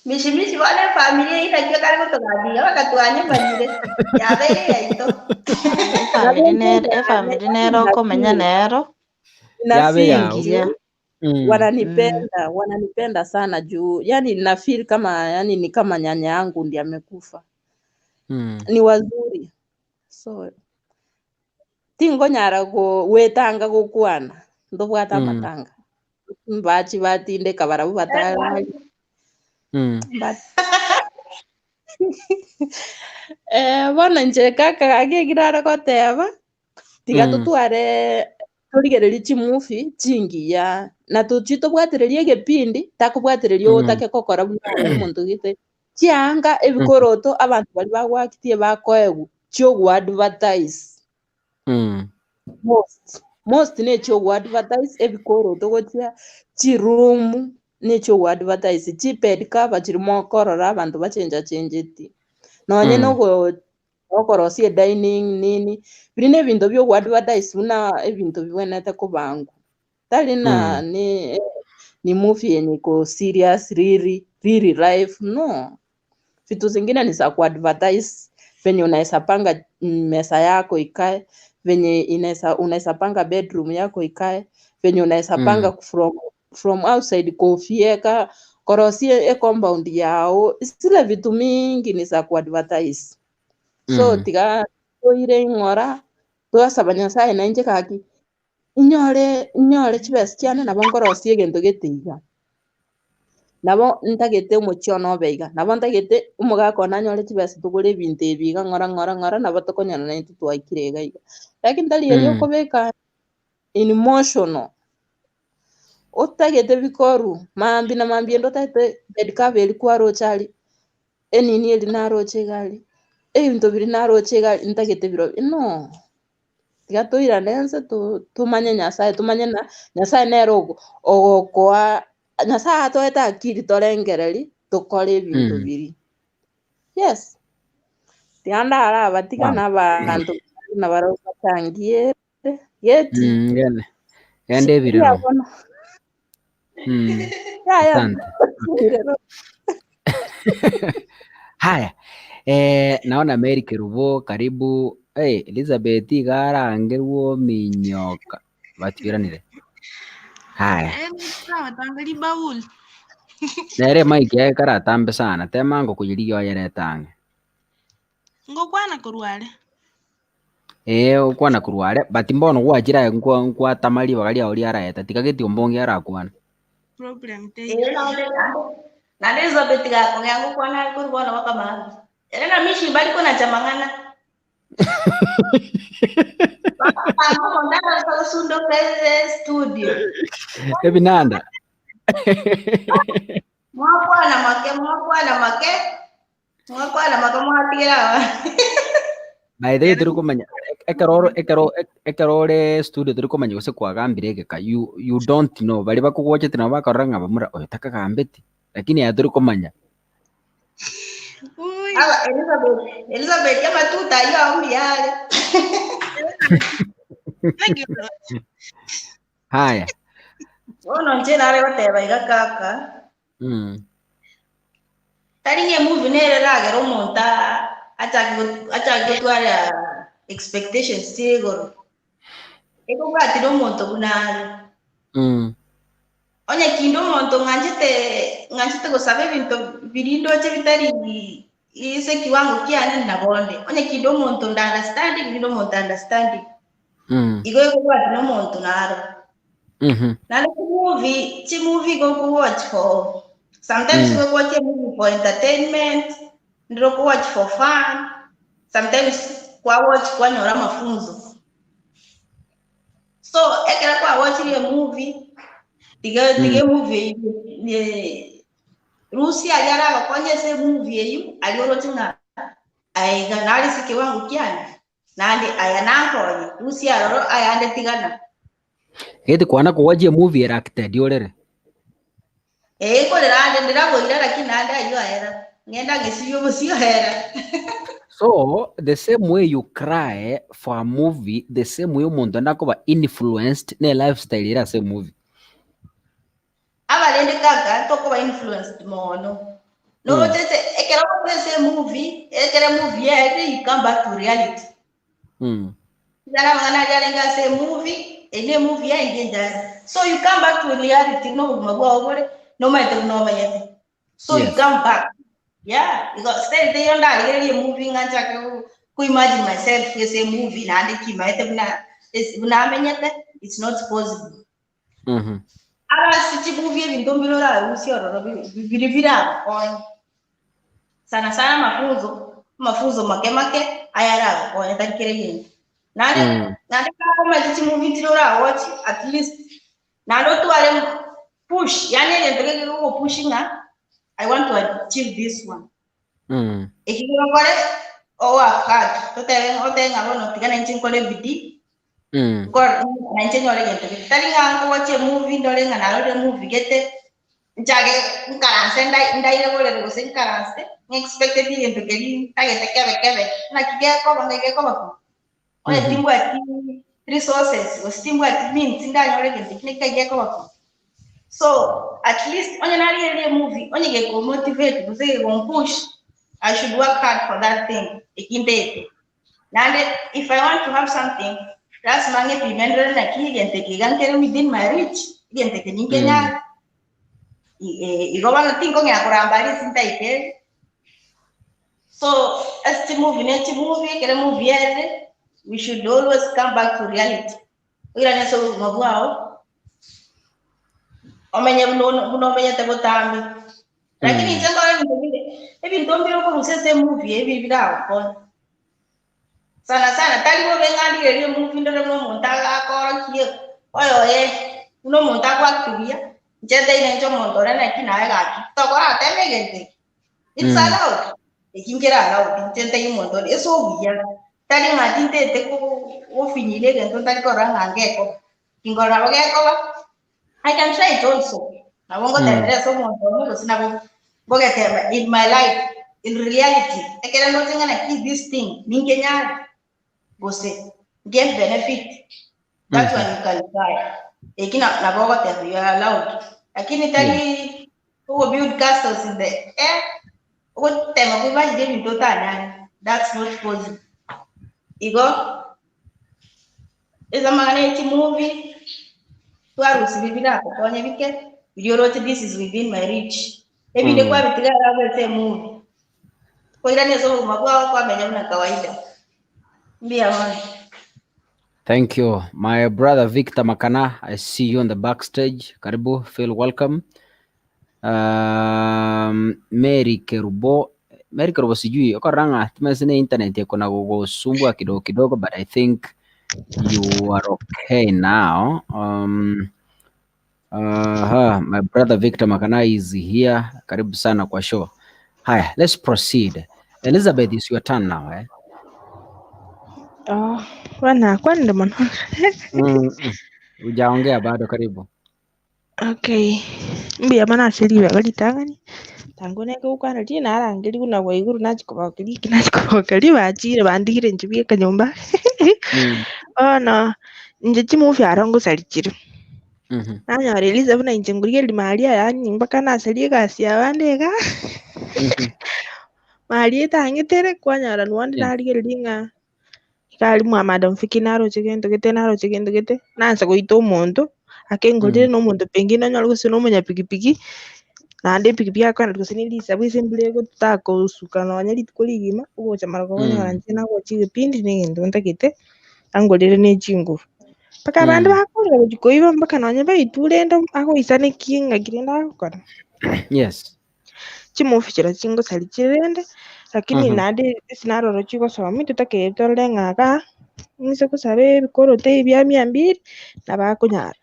mishimishi wale familia ina kio kari gutugambia bakatwanya banyire yabere yaito family nero komenya nero yabe yao wananipenda sana juu yani na feel kama yani ni kama nyanya yangu ndiye amekufa ni wazuri so tingonyara wetanga gukwana ndobwata matanga mbachi batindeka barabu batara bono nche kaka agegirara goteba tiga tutware turigereria chimufi chingiya na tuchi tubwatireria egepindi takubwatireria otake kokora buna omonto gite chianga ebikoroto abantu bari bagwakitie bakoegu chiogu advertise most ne chiogu advertise ebikoroto gotia chirumu necho advertise chiped cover chirimo korora abantu bachenjeti nonye nogo okorosie dining nini birine ebinto byo advertise buna ebinto bibwenete kubangu tali na ni movie yenye ko serious really life no vitu zingine ni za kuadvertise venye unaweza panga mesa yako ikae venye unaweza panga bedroom yako ikae venye unaweza panga from outside kofieka korosie compound yao sile vitu mingi ni za kuadvertise so tiga toire ing'ora twasaba nyasaye nainche kaki inyore chibesi chiane nabo nkorosie egento getiga nabo ntagete omochio nobeiga nabo ntagete omogaka ona anyore chibesi tugure ebinto ebiga ng'ora nabo tokonyana naintu twaikire iga lakini tari eri okobeka in emotional otagete bikoru mambi na mambi endo tate bedcover eri kwarochari enini eri naroche gari ebinto biri naroche gari ntagete biro no tiga toirane ense tumanye nyasaye tumanye na nyasaye nero ogokoa nyasaye atoete akiri torengereri tokore ebinto biri yes tiga ndaraba tiga n'abantu nabarobatangie yeti yande birero asante. Haya, naona Mary Kerubo karibu. Elizabeth Igarangerwo minyoka batwiranire Haya. Sawa tangali baul. Nere maiki karatambe sana. Temango kujiliyo yere tange. Ngokwana kurwale. Ukwana kurwale. Bati mbono gwachira nkwa tamali wakali oli araeta. Tikageti ombongi arakwana. Problem te. Na Elizabeth ga yangu kwana kurwana wakama. Elena mishi bali kuna chamangana. Vamos mandar para Sundo Studio. Ebinanda. Mwakwana make. Mwatira. By the way, turukumanya ekarore studio turukumanya gose kwagambire geka you don't know bali bakugwoche tina bakaranga bamura oyataka kambeti lakini ya turukumanya Elizabeth kama tuta hiyo ambiale. Haya. Ono njena ale wateba igakaka. Taringe movie nere ragero monta acha gutwara expectations tigoro. Eko bati do monto kunari. Onya kindo monto nganjite go sabe binto birindo che bitari ise kiwango kiani na bonde. Onya kindo monto understanding kindo monto understanding. Iko bati no monto naro. Na movie go watch for sometimes we watch a movie for entertainment, ndiro watch for fun, sometimes watch kwa nyora mafunzo. So ekera kwa watch ile movie tige movie Rusi aliara bakonye se movie eyu alioro tinga aiga nali sike wangu kiani nandi ayananko Rusi aloro ayande tigana. Eti kwana kuwaje movie era acted yorere. Ko lerande ndiragoira lakini anda yo era. Ngenda ngesiyo bosiyo era. So the same way you cry for a movie, the same way umuntu ndakoba influenced ne lifestyle era same movie. Abalende kaka tokoba influenced mono. No tete ekera ko se movie, ekera movie you come back to reality. Dala ngana jalenga se movie, ene movie ingenja. So you come back to reality no magwa obore. No matter no matter. So yes. You come back. Yeah, because stay there and really moving and I imagine myself as a movie and it's not possible. Movie in Dombiro, sana mafuzo makemake ayara or that carrying. None movie watch at least now to push yani pushing I want to achieve this one. If you got it, hard. To tigana nchini kole bidii. God, nchini wale gente. Taringa watch a movie, dolenga na road movie gete. Njage nkaranse ndaile kole rego sen karanse. Expected ile ndokeli tagete kebe. Na kigeko bako. Ole timbu ati resources, was timbu ati means ndanya wale gente kigeko bako. So at least on a movie, only get motivate to say one push. I should work hard for that thing. Now if I want to have something, that's money remember that he can within my reach. Again, take in Kenya. You go on to think on your so as to movie, get a movie, we should always come back to reality. We are so wow. Omenya bunomenya tabotambi lakini njengo hivi ndombiro ko rusese movie hivi birawo sana talibo bengandi ile movie ndo no montaga ko kiyo oyo uno montaga aktivia njete ile njo mondora na kina ga to ko ateme gente it's allowed ikingira allowed njete ile mondora eso biya tali matinte te ko ofinyile gento tali ko ranga ngeko kingora bageko I can try it also. I won't go there. Someone in my life, in reality, I can not keep this thing. Ninkenya go say get benefit. That's when you can try. You are allowed. I can tell you who build castles in the air. What time of life gave total? That's not possible. You go. It's a magnetic movie. twarusi bibira konye bike yorote this is within my reach ebinde kwa bitigara bwete movie kwa ila nezo mabwa kwa menya na kawaida mbia wana. Thank you. My brother Victor Makana, I see you on the backstage. Karibu, feel welcome. Mary Kerubo sijui uko ranga tumesene internet yako na kusumbua kidogo but I think you are okay now. My brother Victor Makana is here. Karibu sana kwa show. Haya, let's proceed. Elizabeth, it's your turn now, eh? Wana kwani ndo Ujaongea bado, karibu. Okay. Mbia mana asiliwe walitangani. Tangu neke ukwana tina arangeli kuna waiguru nachikobakeli bachire bandikire njibika nyumba. No. Nje movie arongo salichire. Nanya release buna injenguriye limalia yani mpaka nasalie kasi abandeka. Mali tangitere kwanyara nwandi naligere linga. Kali mwa madam fikinaro chigendo gete nanza goita omonto akengorire n'omonto pengine onyora gose n'omonya pikipiki naende pikipiki akwana gose ndisa bwise mbule gotaka osuka nonya rituko rigima ogocha mara gonyora nche nagocha egepindi na egento ntagete angorire na echinguru mpaka abande bakorera gochikoiba mpaka nonya baiturenda agoisanekie ng'aki rende agokora. Yes. Chimofichera chingosari chirende lakini nade sinaroro chigosoma tutaketorere ng'aka ng'ise gosabe ebikorote ebia 200 na bakunyara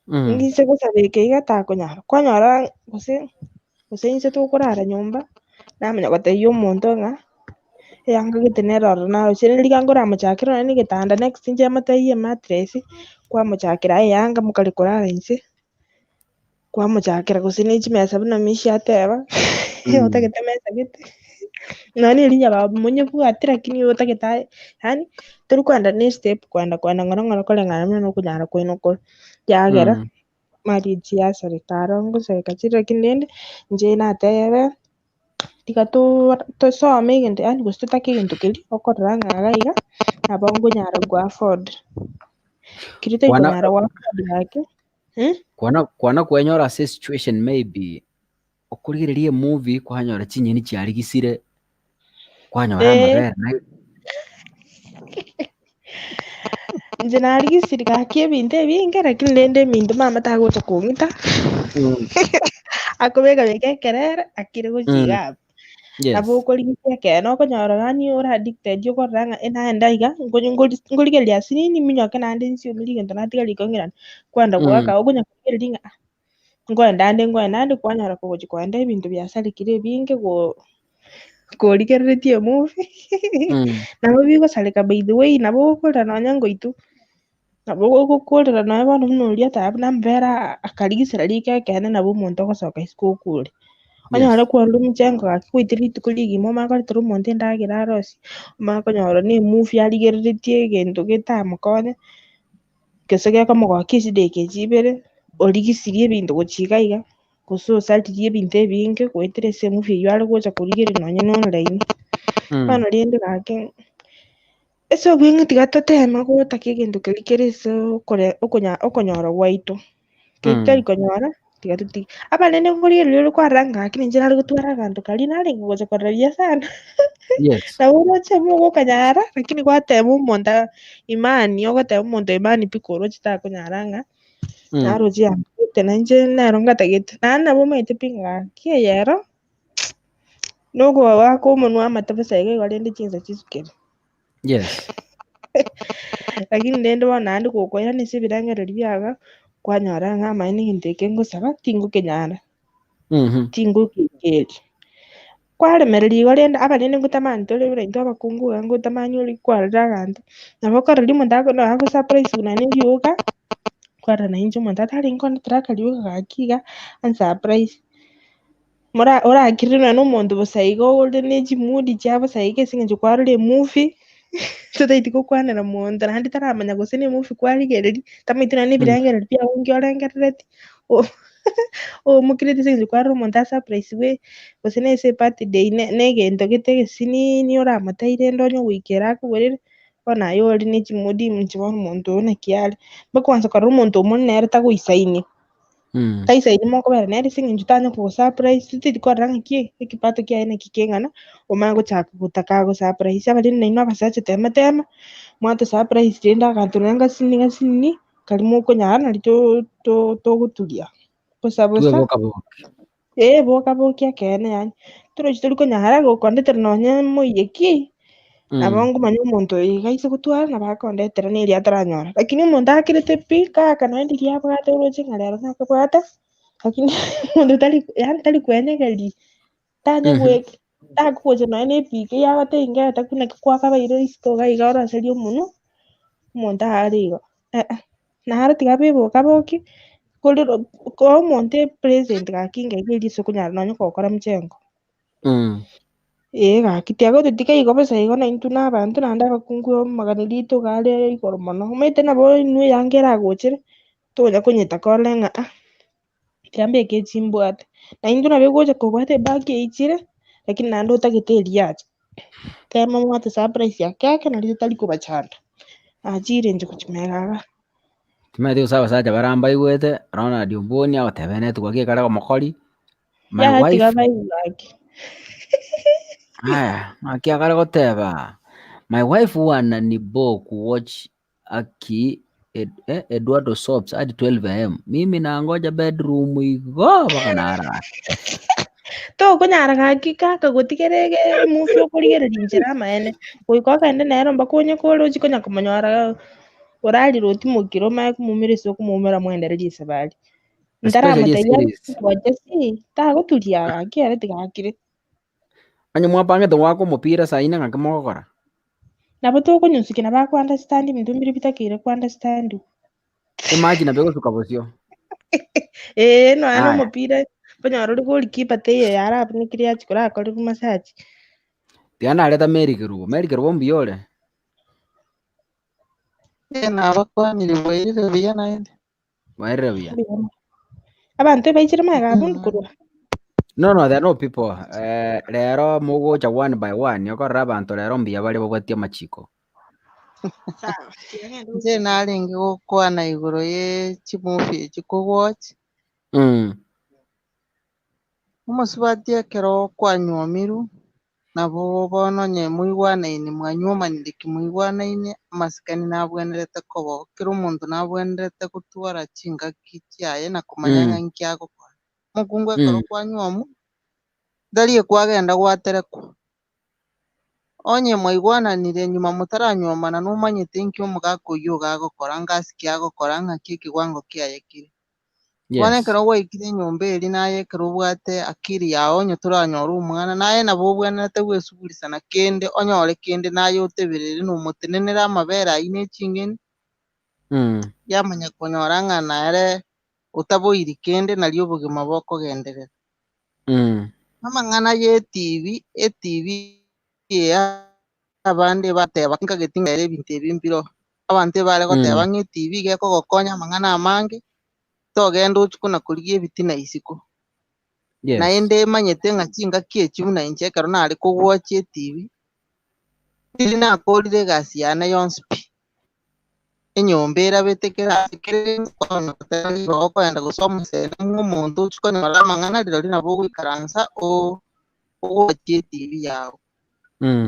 ng'ise gosabe ekeiga takonyara kwanyora gose inse tokorara nyomba namanya gotebia omonto ng'a eyangagete neroro narochire riria ngoramochakera nonye na egetanda next nchiamotebia mattress kwamochakera eyanga mokare korara inse kwamochakera gose na echimesa buna michiateba otagete mesa gete nonye erinya bamonyebwate lakini otagete yani tori kwenda na step kwenda ng'oro koreng'ana buna nokonyara koinokora yagera marriage yaserikara ngoseka chire lakini rende inche natebe tiga tosome egento yani gose totake egento keria okorora ng'aka iga nabo nkonyara goafford keria toikonyara goafford gake kwana kwenyora ase situation maybe okorigereria movie kwanyora chinyeni chiarigisire kwanyora amabere inche narigisire gaki ebinto ebinge lakini rende eminto mama tagocha kong'ita akobeka ekerere akire gochiga abwo nabo okorigisia ekero okonyora gani ore addicted okorora ng'a naenda iga nkorigereria ase nini minyoke naende nsiomeri egento natiga rikong'irana kwenda goaka okonya korigereria ng'a ngoenda nde kwanyara kogochi koenda ebinto biasarikire ebinge korigereretie emovie nabo bigosareka by the way nabo okorera nonya ngoitu nabo ogokorera nonya bono buna oria tae buna amabere akarigisera rike ekene nabo omonto ogosoka isiko okure onyore kwenda omochengo gaki goita rituko rigima omagoretera omonto endagera arosie omakonyora na emovie arigereretie egento getamokonya gose gekomogokia chideka echi 2 origisirie ebinto gochia iga gose osaririe ebinto ebinge goetera ase emovie eywo aregocha korigeria nonya na online bono rende gaki ase obweng'e tiga totema gotaka egento keria kere ase okonyora gwaito keri torikonyora tiga totige abanene nkorigereria ore kwarora ng'aki ninche nare gotwara aganto karia narenge gocha korora biasara nabo oroche mogokanyara lakini gwateba omonto imani ogoteba omonto imani mpika oroche takonyara ng'a naroche yambete na inche nero ngatagete naende nabo omaete pi ng'aki eyero nogoaka omonwa amate bosa iga igo rende chinsa chisukere lakini rende bono naende gokoirana ase ebirengereri biaga kwanyora ng'a amaene egento eke ngosaba tingokenyara tingokeikeria kwaremereria igo rende abanene ngotamani tore buna intwe abakungu iga ngotamani ore kwarorera aganto nabo okorora omonto nonya agosurprise buna na erioga kwarora na inche omonto tari nkondetera akarioga gaki iga ansurprise orakirire nonya na omonto bosa iga ore na echimood chia bosa iga ase eng'encho kwarora emovie totaeti gokwanera monto naende taramanya gose na emovie kwarigereria tamaiti nonya na ebirengereri biago nkiorengerereti omokireti ase eng'encho kwarora omonto asurprise gose na ase birthday na egento gete egesinini oramoteire rende onye goikera akogorere ona yori ni chimudi mchiwa muntu ne kiale bakwanza karo muntu umuntu nereta kuisaini taisaini moko bere neri singi njutanya ku surprise titi koranga kie ikipato kia ene kikengana omango chaka kutaka go surprise abali na ino abasache tema mwate surprise tenda kantunanga sini kalimo ko nyana lito to gutulia posabosa boka bokia kene yani turo chituri ko nyara go kondetera nonya moyeki abongo manyo muntu igaise gutwara na bakondetera ni ria taranyora lakini muntu akirete pika kana ndi ria bwate uroche ngare na kabwata lakini muntu tali kwenegeli tanya gweki takuoje no ene pika ya bate ingeta kuna kwa kabairo isto ga igora serio muno muntu arigo na harati gabe kaboki ko monte present gakinga igiri sokunyara nonyo kokora mchengo gakitiago tutikai pesa igona intu n'abantu nanda bakungu maganirito gale igoro mono mete nabo inwe yangera gochere tonya kunyita kolenga tiambe ke chimbwate na intu nabe gocha kobwate baki ichire lakini nando utagiteria acha kama mwate surprise yake na litali kubachanda ajire nje kuchimegaga timete usaba saja baramba igwete rona diomboni au tebene tugakie kara ko mokori my wife haya akia kara goteba my wife wana ni bo kuwatch aki Eduardo Soaps hadi 12 am mimi nangoja bedroom igo baka nara to kunyara gakika kagutigerege movie okurigera dinjira maene uiko kaende nero mbakonye kolo chikonya kumanyara orali roti mukiro ma kumumire so kumumira mwendererie sabali ndara materia wajesi ta guturia akere tigakire anya mwapange to wako mupira saina ngakimogora nabo to kunyusikina ba ku understand mitumbiri bitakire ku understand imagine bego sukabosio no ano mupira panyaro ri gol kipa te yara apni kriya chikora akori ku massage tiana aleta merikeru mbiole na bakwa niliboire bia naende waire bia abantu baichere maga bundu kurwa no there are no people lero mugocha one by one yokorra abantu lero mbia bali bogwatia machiko nje nalingi gukwana iguru ye chimufi chikuwatch umusubati kero kwanywa miru nabo bono nye muigwanaine mwanyumanire kimuigwanaine amasikani nabwenerete kobo kero omonto nabwenerete gutwara chingaki chiaye na kumanya ng'anki agokora mukungu ekero kwanywamu ndarie kwagenda gwaterekwa onye mwaigwananire nyuma mutaranyomana numanyete nkio omogaka oyo gagokora ngasikia agokora ng'aki ekiwango kiaye kire bwana ekero gwaikire nyomba eri naye ekero obwate akiri yago onye toranyora omwana naye nabo obwenerete gwesugurisana kende onyore kende naye otebereri nomotenenera amabere aywo na eching'eni yamanya konyora ng'a nere otaboiri kende nario obogima bokogenderera amang'ana ya eTV abande bateba nkageti ng'ere ebinto ebi mbiro abante bare goteba ng'a eTV gekogokonya amang'ana amange togenda ochikuna korigia ebitina isiko naende emanyete ng'a chingaki echi buna inche ekero nare kogwatch eTV ndiri nakorire egasi yane yonsi pi enyomba erabete kere okoenda gosoma sene ng'omonto ochikonyora amang'ana riroria nabo ogoikaransa ogwatch eTV yago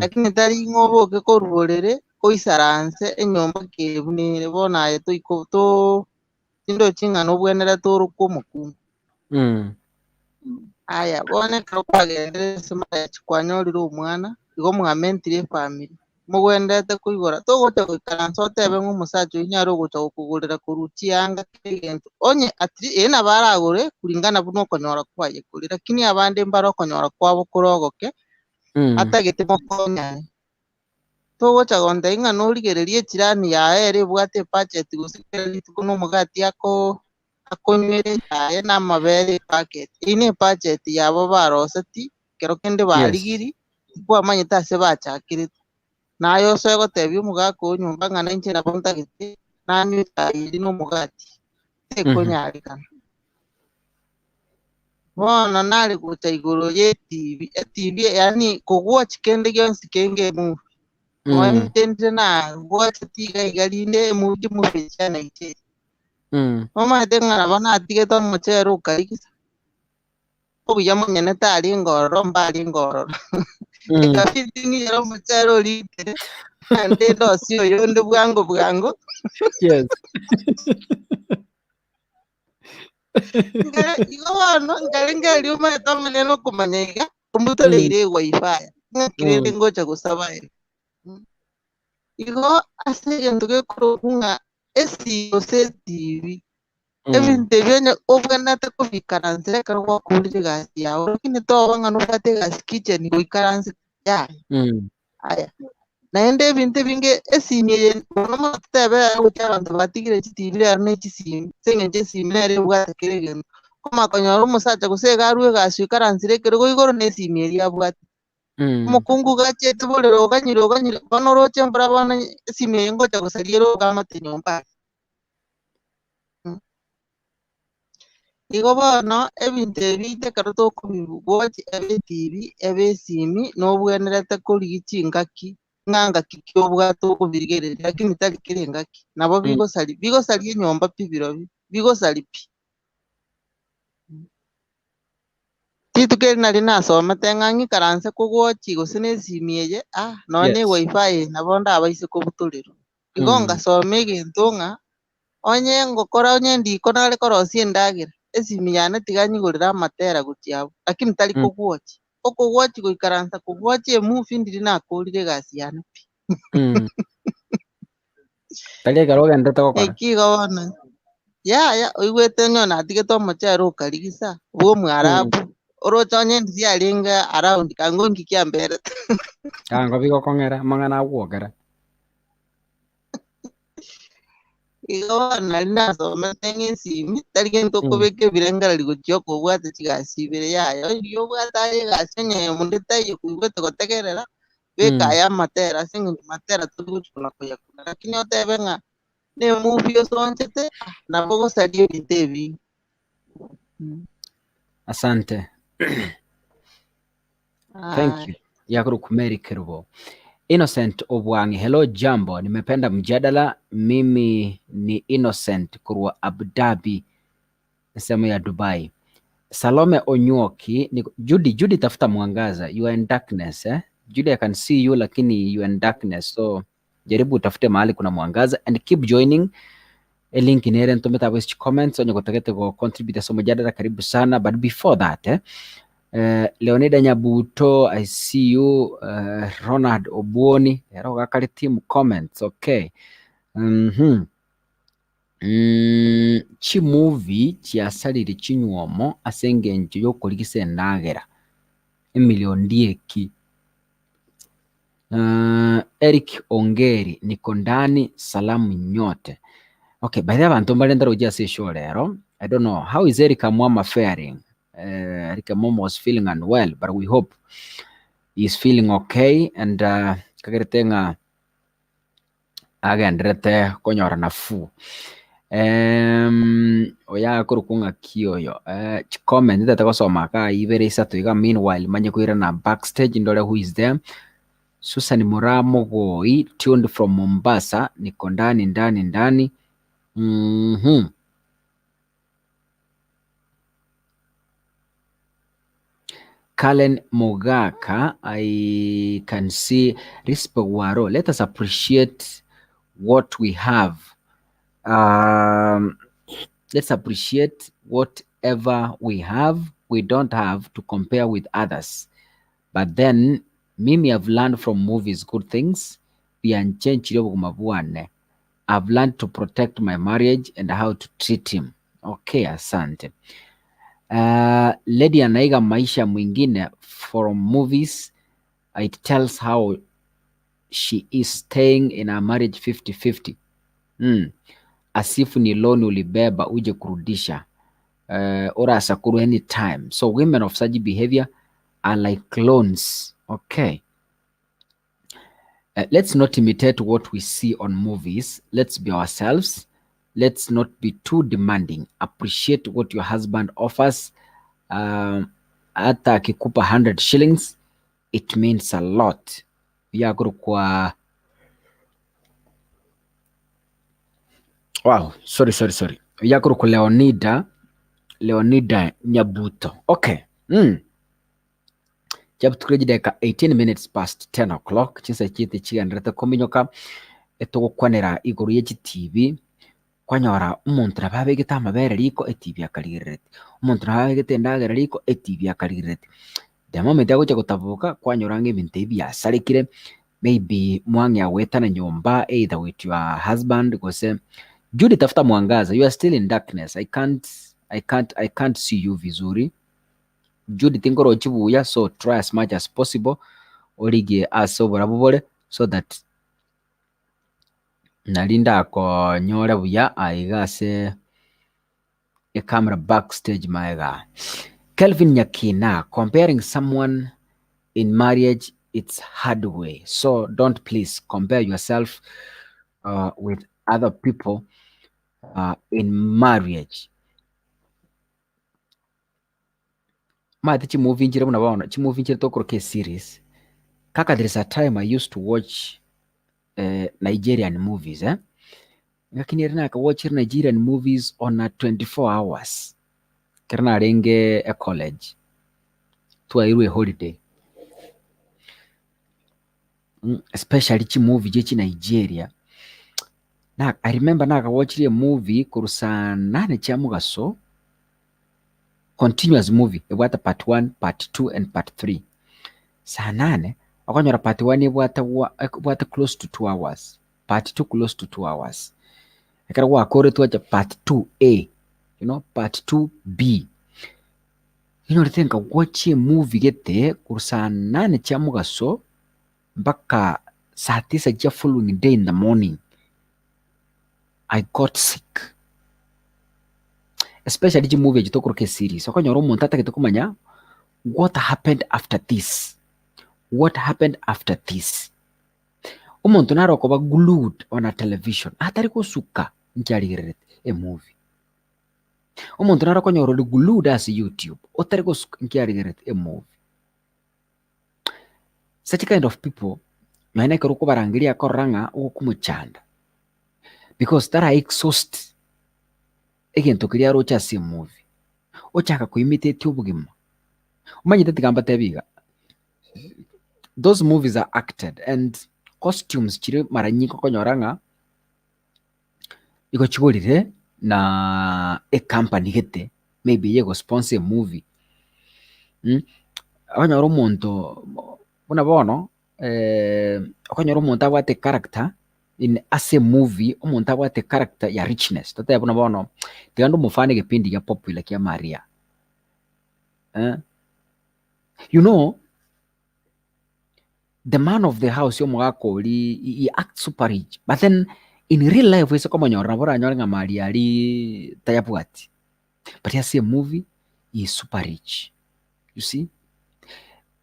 lakini tari ng'oboke korwa oisaranse enyomba kebunere bono aye tindo ching'ana obwenerete orokwa omokungu aya bono ekero kwagenderere ase amarechi kwanyorire omwana igo mwamentire efamily mogwenderete koigora togocha goikaransa otebe ng'a omosacha oyio nyare ogocha gokogorera korwa chianga egento onye nabo aragore kuringana buna okonyora kwaye kore lakini abande mbare okonyora kwabo korogoke atagete mokonyane togocha gondei ng'a norigereria echirani yaye ere ebwate ebudget gose kera rituko na omogati akonywere yaye na amabere epacket eye na ebudget yabo baroseti kero kende barigiri kwamanyete ase bachakirete naye ose ogotebia omogaka o nyomba ng'a inche nabo ntagete nanywa echai eri na omogati tekonyarekana bono nare gocha igoro ya eTV yani kogwatch kende gionsi kenge movie Mwamtende na wote tiga igalinde muji mufechana ite. Mama tenga bana atige to mochero karikisa. Obu yamo nyene tali ngoro mbali ngoro. Ikafiti ni yero mochero lite. Ande do sio yondo bwango. Yes. Ngalenga liuma tamaneno kumanyega. Kumbuto leire wifi. Ngakirende ngocha kusabai. Igo asegento kurunga esi TV. Ebinte byenye obwanata kufikaranze karwa kulije gasi yawe lakini to banga nufate gasi kitchen kuikaranze ya. Aya. Naende ebinte binge esimye no tebe uchabantu batigire TV arne chisim senge simere bwata kiregen kuma konyoro musacha kusega arwe gasi karanzire kero igoro nesimye ya bwata. Mukungu gache tubolero ganyiro banoro chembra bana simye ngocha kusaliero kama tenyompa. Igo bono ebinte bite karoto kubibugochi ebe TV ebe simi no bwenerete kurigi ngaki nganga kikyo bwato kubirigere lakini tali kire ngaki nabo bigo sali nyomba pibiro bigo sali pi titu ke nali nasoma tengangi karanse kugochi gusine simieje none wifi nabo ndabaise kubutuliro igo ngasome gentunga onye ngokora onye ndiko nale korosie ndagira esimi yana tiganyigurira matera gutiabo lakini tali kugochi okugochi guikaransa kugochi movie ndiri nakurire gasi yana pi tali garoga ndata gukora ekigona ya oigwete nyona atige to mochero ukarigisa uwo mwarabu orochonye ndisi alinga around kangongi kia mbere kango bigo kongera mangana gwogera igona linasoma tengi simi taligen to kobeke birengara ligochyo kubwata chigasibire yayo yo bwata yegasenya mundeta yikugwete gotegerera beka ya matera singi matera tuduchuna kuyakuna lakini otebenga ne movie sonchete na bogo sadio bitevi. Asante. Thank you. Yakuru kumeri kirubo. Innocent Obwangi, hello jambo, nimependa mjadala. Mimi ni Innocent kurwa Abu Dhabi, sehemu ya Dubai. Salome Onyuoki, Judy tafuta mwangaza, you are in darkness Judy, I can see you lakini you are in darkness, so jaribu utafute mahali kuna mwangaza and keep joining. Link inere ntometa west comments onye kutakete go contribute so mjadala, karibu sana. But before that Leonida Nyabuto, I see you. Ronald Obuoni, eroga kali team comments, okay. Chi movie chiasaliri chinyuomo asengenjo yokoligise nagera emilion dieki. Eric Ongeri, niko ndani, salamu nyote. Okay, by the way, abantu mbalenda roja se show lero. I don't know how is Erika Mwama faring. Erika Mwama was feeling unwell, but we hope he's feeling okay and kageretenga agendrete konyora nafu. Oya kurukunga kiyoyo. Comment that akosoma ka ibere isatu iga. Meanwhile manye kuira na backstage ndole who is there. Susan Muramo Goi, tuned from Mombasa, niko ndani. Kalen Mogaka, I can see Rispa Waro. Let us appreciate what we have. Let's appreciate whatever we have. We don't have to compare with others. But then, Mimi, I've learned from movies good things. I've learned to protect my marriage and how to treat him. Okay, asante. Lady Anaiga Maisha Mwingine from movies, it tells how she is staying in a marriage 50-50. Asifu ni loan ulibeba uje kurudisha. Ora asakuru anytime. So women of such behavior are like loans. Okay. Let's not imitate what we see on movies. Let's be ourselves. Let's not be too demanding. Appreciate what your husband offers. Hata akikupa 100 shillings, it means a lot. Yaguru kwa Wow, sorry. Yakuru ku Leonida Nyabuto. Okay. Jabu tukureji deka 18 minutes past 10 o'clock. Chinsa chiti chiganirete kominyoka etogokwanera iguru y'eki TV kwanyora omuntu nababegete amabere riko eTV akarigirete, omuntu nababegete endagera riko eTV akarigirete. The moment yagocha gutabuka kwanyora ng'ebintu ebiasarikire, maybe mwangi awetana nyomba either with your husband gose Judy tafuta mwangaza, you are still in darkness. I can't see you vizuri. Judy tingoro chibuya, so try as much as possible orige asobora bubole so that nalinda ako nyora buya aigase a camera backstage maega. Kelvin Nyakina, comparing someone in marriage, it's hard way. So don't please compare yourself with other people in marriage. Mate chimovie njira munabona chimovie njira tokoroke series. Kaka, there is a time I used to watch Nigerian movies, lakini rina ka watch Nigerian movies on 24 hours. Karena renge a college. To a holiday. Especially chi movie je chi Nigeria. Na I remember na ka watch a movie kurusa 8 cha mugaso. Continuous movie. Ebwata part 1, part 2 and part 3. Saa 8 akanyora part 1 ebwata close to 2 hours. Part 2 close to 2 hours. Ekara wa kore tuacha part 2A. Part 2B. Think watch a movie gete kurusa 8 cha mugaso mpaka saa 9 ja following day in the morning. I got sick. Especially the movie jitokoroke series. Akanyora omuntu atakete kumanya what happened after this. What happened after this? Omuntu narokoba glued on a television. Atari kusuka nkyalirete a movie. Omuntu narokonyora glued as YouTube. Otari kusuka nkyalirete a movie. Such kind of people maana karuko barangiria koranga okumuchanda. Because that are exhaust. Again tokiria rocha si movie. Ochaka kuimitate ubugima. Umanyite tigamba tebiga. Those movies are acted and costumes chiri maranyiko konyoranga iko chigolire na a company gete maybe yego sponsor a movie. Akanyora omuntu bono akanyora omuntu abwate character in as a movie omuntu abwate character ya richness. Tata bono tigando mufane kipindi ya popular kia Maria. The man of the house he acts super rich, but then in real life wese kama nyora bora nyora Maria ali tayapwati, but ya see a movie he is super rich. You see,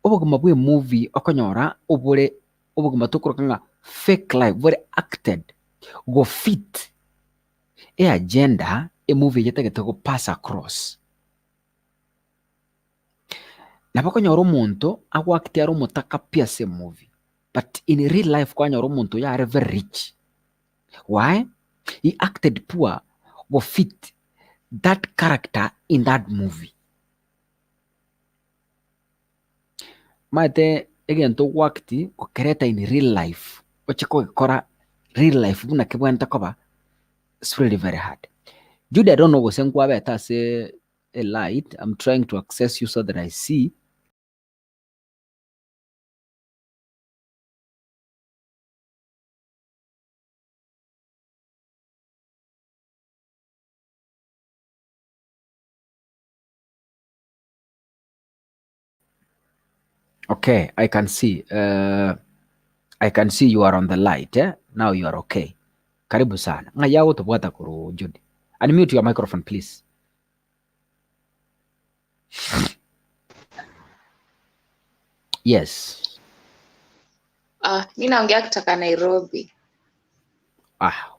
obogama bwe movie akanyora obogama tokorokanga fake life very acted go fit a agenda a movie yetagete go pass across. Napakonyora omuntu agwakitiara omutaka pia se movie, but in real life kwanyora omuntu yare very rich. Why? He acted poor go fit that character in that movie. Mate again to wakti ko kereta in real life. Ochiko kora real life buna kebwanta koba. It's really very hard. Jude, I don't know what's beta say a light. I'm trying to access you so that I see. Okay, I can see. I can see you are on the light. Now you are okay. Karibu sana. Ngayawo tubwata kuru Judy. Unmute your microphone, please. Yes. Mimi naongea kutoka Nairobi.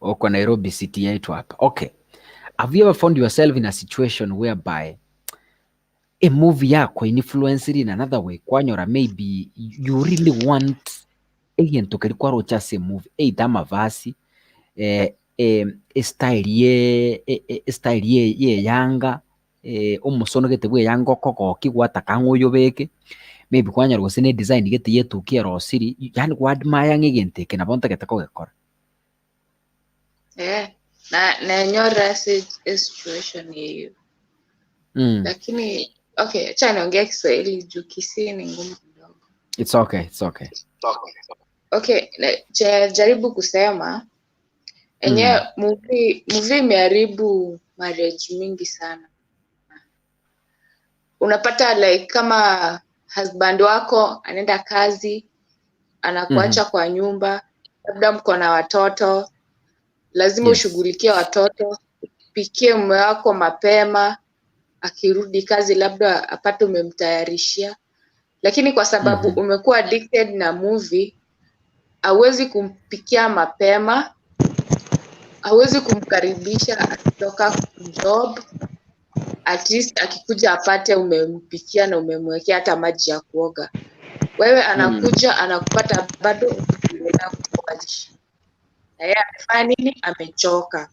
Uko Nairobi city yetu hapa. Okay. Have you ever found yourself in a situation whereby a movie yako influenced in another way kwanyora maybe you really want again to kerikwa rocha se movie either mavasi style ye yanga omosono gete bwe yanga okogoki gwataka ng'oyo beke maybe kwanyara gose ne design gete yetukia rosiri yani gwadmaya ng'egente eke nabo ntagete kogekora na nyora situation yeyo lakini okay acha niongee Kiswahili juu Kisii ni ngumu kidogo. It's okay. Okay, jaribu kusema enye movie imeharibu marriage mingi sana. Unapata like kama husband wako anaenda kazi anakuacha kwa nyumba, labda mko na watoto, lazima ushughulikie watoto, pikie mume wako mapema, akirudi kazi labda apate umemtayarishia, lakini kwa sababu umekuwa addicted na movie, hauwezi kumpikia mapema, hauwezi kumkaribisha akitoka job, at least akikuja apate umempikia na umemwekea hata maji ya kuoga. Wewe anakuja anakupata bado unaendelea kuwaji. Na yeye amefanya nini? Amechoka.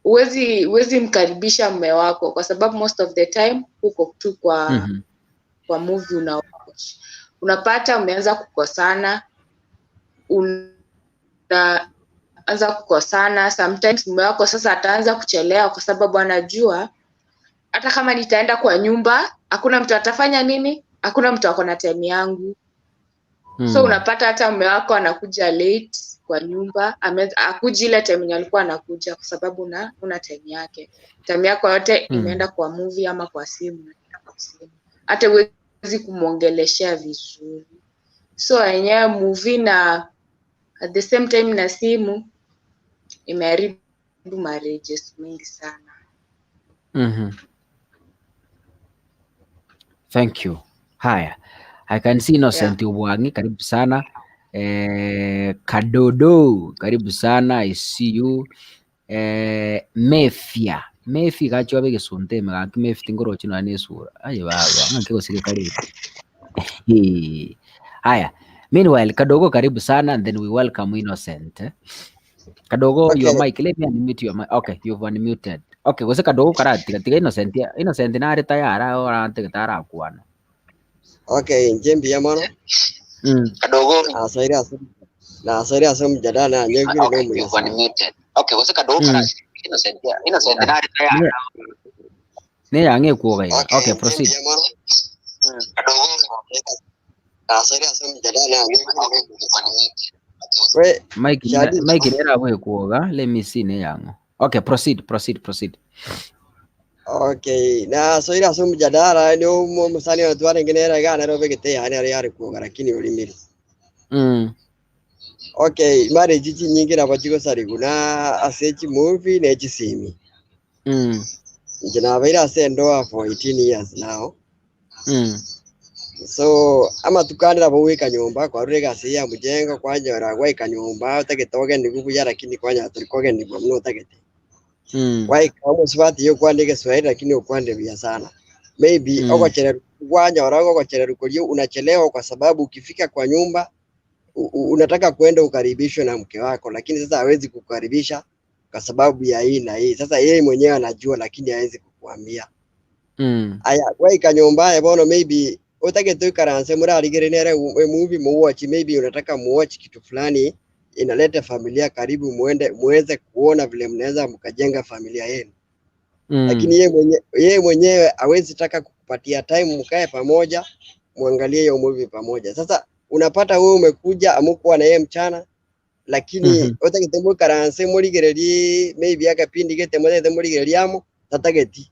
Uwezi mkaribisha mume wako kwa sababu most of the time uko tu kwa movie unawatch. Unapata umeanza kukosana, sometimes mume wako sasa ataanza kuchelewa kwa sababu anajua hata kama nitaenda kwa nyumba hakuna mtu atafanya nini, hakuna mtu ako na time yangu. So unapata hata mume wako anakuja late kwa nyumba, akuji ile time alikuwa anakuja kwa sababu una time yake. Time yako yote imeenda kwa movie ama kwa simu. Hata huwezi kumuongeleshea vizuri. So yenyewe movie na at the same time na simu imeharibu marriages mingi sana. Thank you. Haya, I can see Innocent Ubwangi, karibu sana. Kadodo, karibu sana. I see you. Mefia gacho abege sunte magaki mefti ngoro chino anesura. Aye baba, ngake siri karibu. Haya. Meanwhile, Kadogo karibu sana, and then we welcome Innocent. Kadogo, your mic, let me unmute your mic. Okay, you've unmuted. Okay, wase Kadogo karati katika Innocent na ari tayara ora anteketara kuana. Okay, njembi ya mano. Kadogo. Asari asam jadana nyegi no mu. You've unmuted. Okay, wase Kadogo karati Innocent na ari tayara. Ne yange kuoga. Okay, proceed. Kadogo. Asari asam jadana nyegi no mu. Mike nera we kuoga. Let me see ne yango. Okay, proceed. Okay, na so ira sum jadara ni musani wa tuare ngenera gana robe kete hani ari kuoga lakini ulimiri. Okay, mare jiji nyingi na bachiko sari kuna asechi movie na chisimi. Jina baira sendoa for 18 years now. So ama tukandira boweka nyumba kwa rurega sia mujengo kwanja ragwaika nyumba utaketoge ndigubu ya lakini kwanja tulikoge ndigubu mno utakete. Why kama swati yo kwande Kiswahili lakini ukwande vya sana. Maybe okochera kwanja orago okochera kuliyo unachelewa kwa sababu ukifika kwa nyumba unataka kwenda ukaribishwe na mke wako lakini sasa hawezi kukaribisha kwa sababu ya hii na hii. Sasa yeye mwenyewe anajua lakini hawezi kukuambia. Aya waika nyumba ebono maybe utake tu karanse murarigere nere movie muwatch, maybe unataka muwatch kitu fulani inaleta familia karibu muweze kuona vile mnaweza mkajenga familia yenu. Lakini yeye mwenyewe hawezi taka kukupatia time mkae pamoja muangalie hiyo movie pamoja. Sasa unapata wewe umekuja amukuwa na yeye mchana lakini utake tembo karanse murigereri maybe akapindi gete mwete murigereri amo tatageti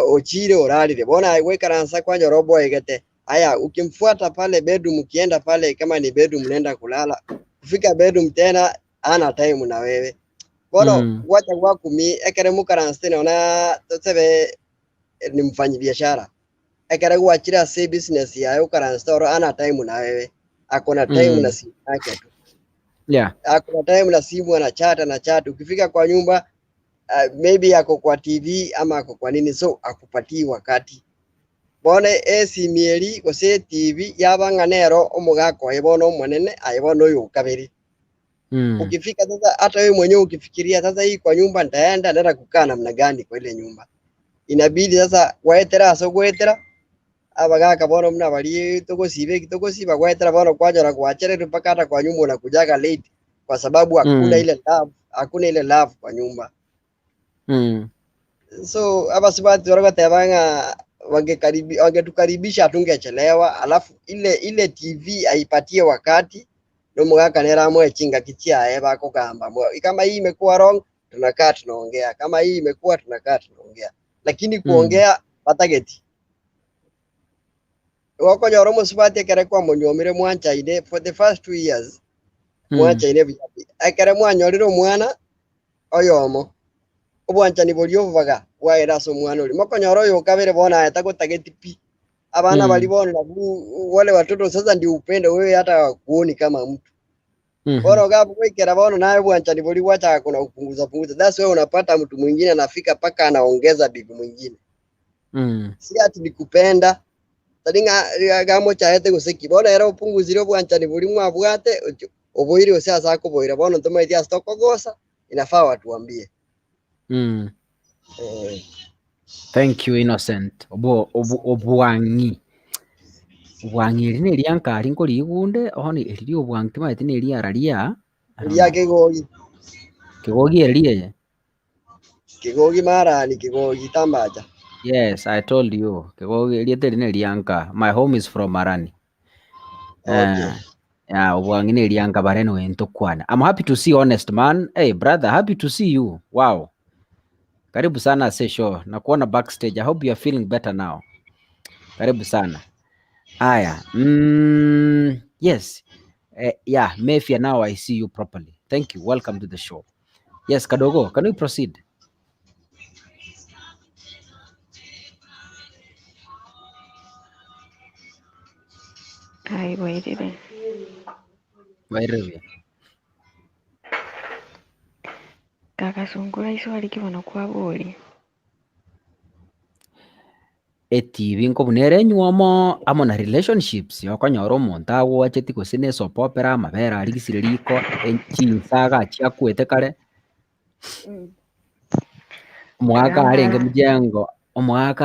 ochire orarire bona wewe karansa kwa robo egete. Haya ukimfuata pale bedroom, ukienda pale kama ni bedroom unaenda kulala, kufika bedroom tena ana time na wewe bona wacha kwa kumi ekere mukaransa na tosebe ni mfanyi biashara ekere kuachira say business ya ukaransa oro ana time na wewe, akona time na simu yake tu. Akona time na simu ana chat ukifika kwa nyumba maybe yako kwa TV ama ako kwa nini, so akupatii wakati bone mieri kose TV yabanga nero omugako ebono monene ayebono yo kabiri Ukifika sasa, hata wewe mwenyewe ukifikiria sasa, hii kwa nyumba nitaenda kukaa namna gani kwa ile nyumba, inabidi sasa gwetera so gwetera abagaka bono mna bali togosiba gwetera bono kwajora kuachere mpaka hata kwa nyumba unakujaga late kwa sababu hakuna ile love kwa nyumba. So aba sibati waraga tabanga wangetukaribisha hatungechelewa, alafu ile TV aipatie wakati no mugaka nera mwe chinga kitia eba kugamba kama hii imekuwa wrong tunakaa tunaongea, kama hii imekuwa tunakaa tunaongea, lakini kuongea patageti wako nyoro musibati kare kwa munyomire mwancha ine for the first 2 years mwancha ine biyabi akare mwanyoriro mwana oyomo obwancha ni bolyo baga waira so mwana uri mako nyoro yo kabere bona atagotageti pi abana bali bona wale watoto sasa ndio upendo wewe hata kuoni kama mtu bora gapo kwekera bona nawe bwancha ni boli wacha kuna upunguza. That's wewe unapata mtu mwingine anafika paka anaongeza bibi mwingine. Si ati nikupenda tadinga gamo chaete gusiki bona era upunguzire bwancha ni boli mwabwate oboire osasa kuboira bona ntoma itia stoko gosa inafaa watuambie. Thank you Innocent. Obwangi rine lianka arinko ligunde ohoni eliri obwangi tima etine eri araria kigogi erie kigogi marani kigogi tambaja. Yes, I told you kigogi eliete rine lianka. My home is from Marani. Okay. Yeah, obwangi ne lianka bareno entokwana. I'm happy to see Honest Man. Hey brother, happy to see you. Wow. Karibu sana Sesho, na kuona backstage. I hope you are feeling better now. Karibu sana. Aya. Yes. Yeah, Mayfair, now I see you properly. Thank you. Welcome to the show. Yes, Kadogo, can we proceed? Ai, waitere. Waitere. Kaka Sungura iso alikibona kwa boli. TV nkobunere nyuomo amo na relationships yokonyora omonto agwacheti gose na soap opera amabere arigisire riko chinsaga chiakwete kare omwaka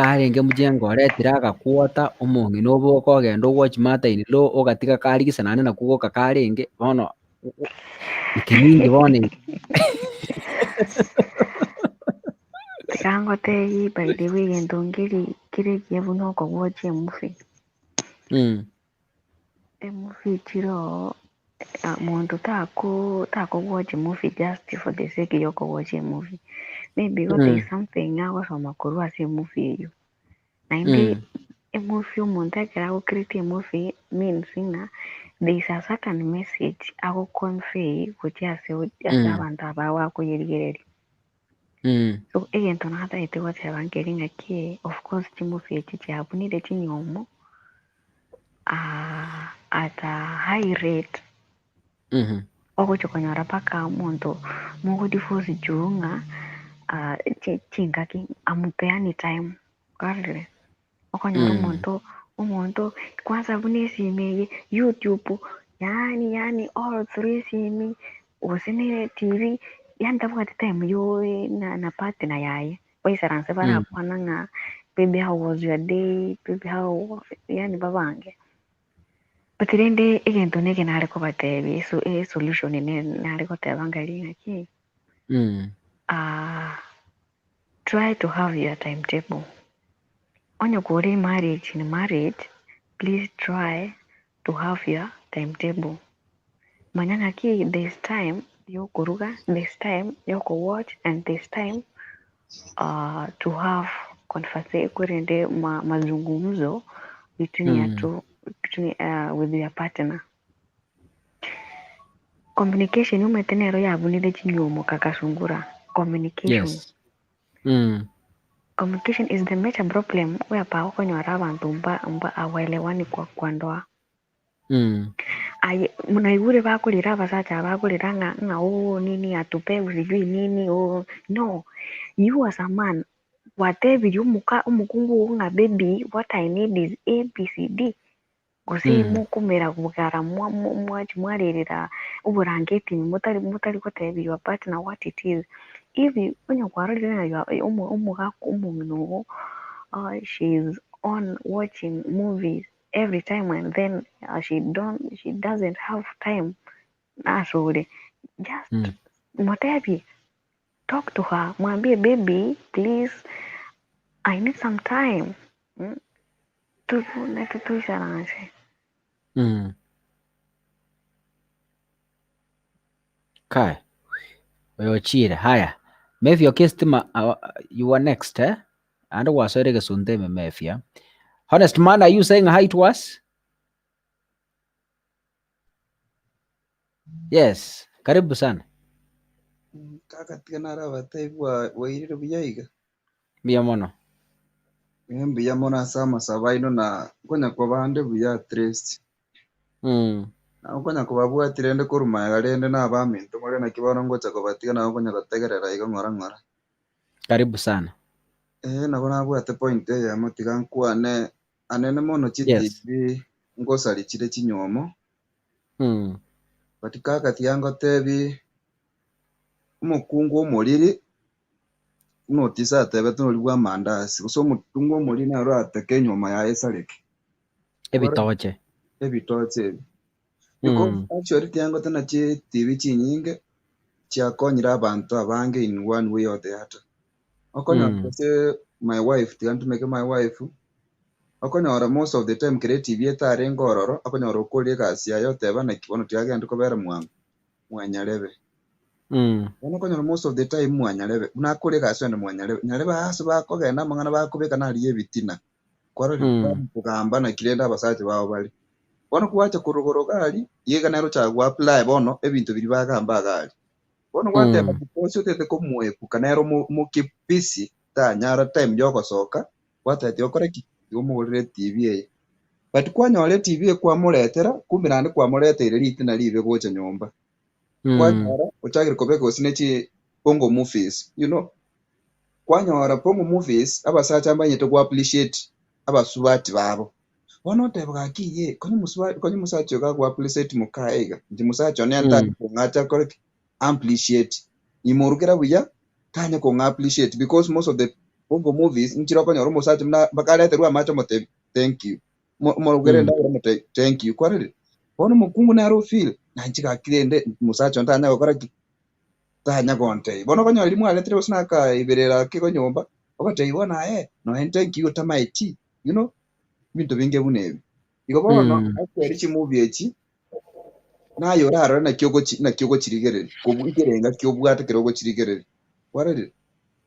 arenge mujengo oretire agakwota omong'i noboka ogenda ogwatch mataini lo ogatiga karigisa nane nakugoka karenge bono ikinyingi bono Kangotei by the way endongeri kire kievu noko watch movie. Movie chiro muntu tako watch movie just for the sake yoko watch movie. Maybe there is something awasoma kurwa si movie eyo. Na indi movie umuntu akira create movie means ina there is a certain message ako convey kuti ase abantu abawa kuyirigereri. So egento nata ite wate abankering aki of course movie chichi abunire chinyomo at a high rate. Ogochokonyora paka muntu mugudi fosi junga chingaki amupeani time karle okonyora umuntu kwanza bune sime YouTube yani all three sime usine TV yani tabuka time yo na partner yaye waisaranse bara kwana nga baby how was your day baby how yani babange batirende egento nege nare ko batebi so solution ne nare ko tabangari ngaki try to have your timetable onyo kore marriage please try to have your timetable manyanga ki this time yoko ruga, this time yoko watch, and this time to have conversation kurende mazungumzo between with your partner. Communication umetenero ya bunile chinyomo Kaka Sungura. Communication. Yes. Communication is the major problem whereby okonyora abantu mba awelewani kwa ndoa. Munaigure bakulira basacha bakulira nga nini atupe usijui nini no, you as a man whatever you umukungu nga baby what I need is ABCD gusi mukumira gukara mwaririra uburangeti mutari tell your partner what it is. If onye kwarira umuntu she's on watching movies every time and then she doesn't have time. Just whatever, talk to her, mwambie baby, please, I need some time. Tuisharanse. Kai. Wewe chire. Haya. Mefia Kistima, you were next, eh? And was a sunde me Mefia. Honest man, are you saying hi to us? Yes. Karibu sana. Kaka tiganara bategwa wairiro biyaiga. Biyamono. Biyamono asama sabaino na konya kwa bande buya trust. Na konya kwa babu atirende kuruma yarende na baminto muri na kibono ngocha kwa batigana konya gategerera igo ngora. Karibu sana. Nabona abu ate point ya mutigan kwane anene mono chitivi ngosali chire chinyomo. Batika kati yango tebi umukungu omuliri notisa atebe tunolibwa mandasi guso umutungu omuliri naro ateke nyoma ya esaleke ebitoche because actually tiango tena chi TV chinyinge chiakonyira abantu abange in one way or the other. Okonya say my wife tiantu make my wife okonya most of the time creative yetare ngororo okonya okole kasi ayo teba na kibono tiagende kobera mwanyarebe. Konya most of the time mwanyarebe unakole kasi ndo mwanyarebe nyarebe haso bakogenda mangana bakobeka nali ebitina kwaro kugamba na kirenda abasaje bawo bali bono kuwacha kurugoro gali yega nero chagwa apply bono ebintu biri bagamba gali bono kwate because tete ko mweku kanero mukipisi ta nyara time yoko soka wata tyo koreki yomugurire TV but kwanyole TV kwa muretera kumbira ndi kwa muretera ritina libe gocha nyomba kwanyora uchagire kobeka osinechi Bongo movies kwanyora Bongo movies abasacha ambanye to appreciate abasubati babo bono tebwa kiye konyi musacho ga appreciate mukaiga ndi musacho ne anta ngata correct appreciate imurukira buya tanya ko appreciate because most of the Bongo movies nchiro konyora musacho na bakalete rwa macho mote thank you morugere ndabura mote thank you kwarire bono mukungu na ro feel na nchika kirende musacho ntanya ko correct tanya konte bono konyora limu aletre osnaka iberera kiko nyomba okate ibona no thank you tamaiti bintu binge bunebi iko bono akweri chi movie echi nayo raro na kyogo chirigerere kubugerenga kyobwate kerogo chirigerere warere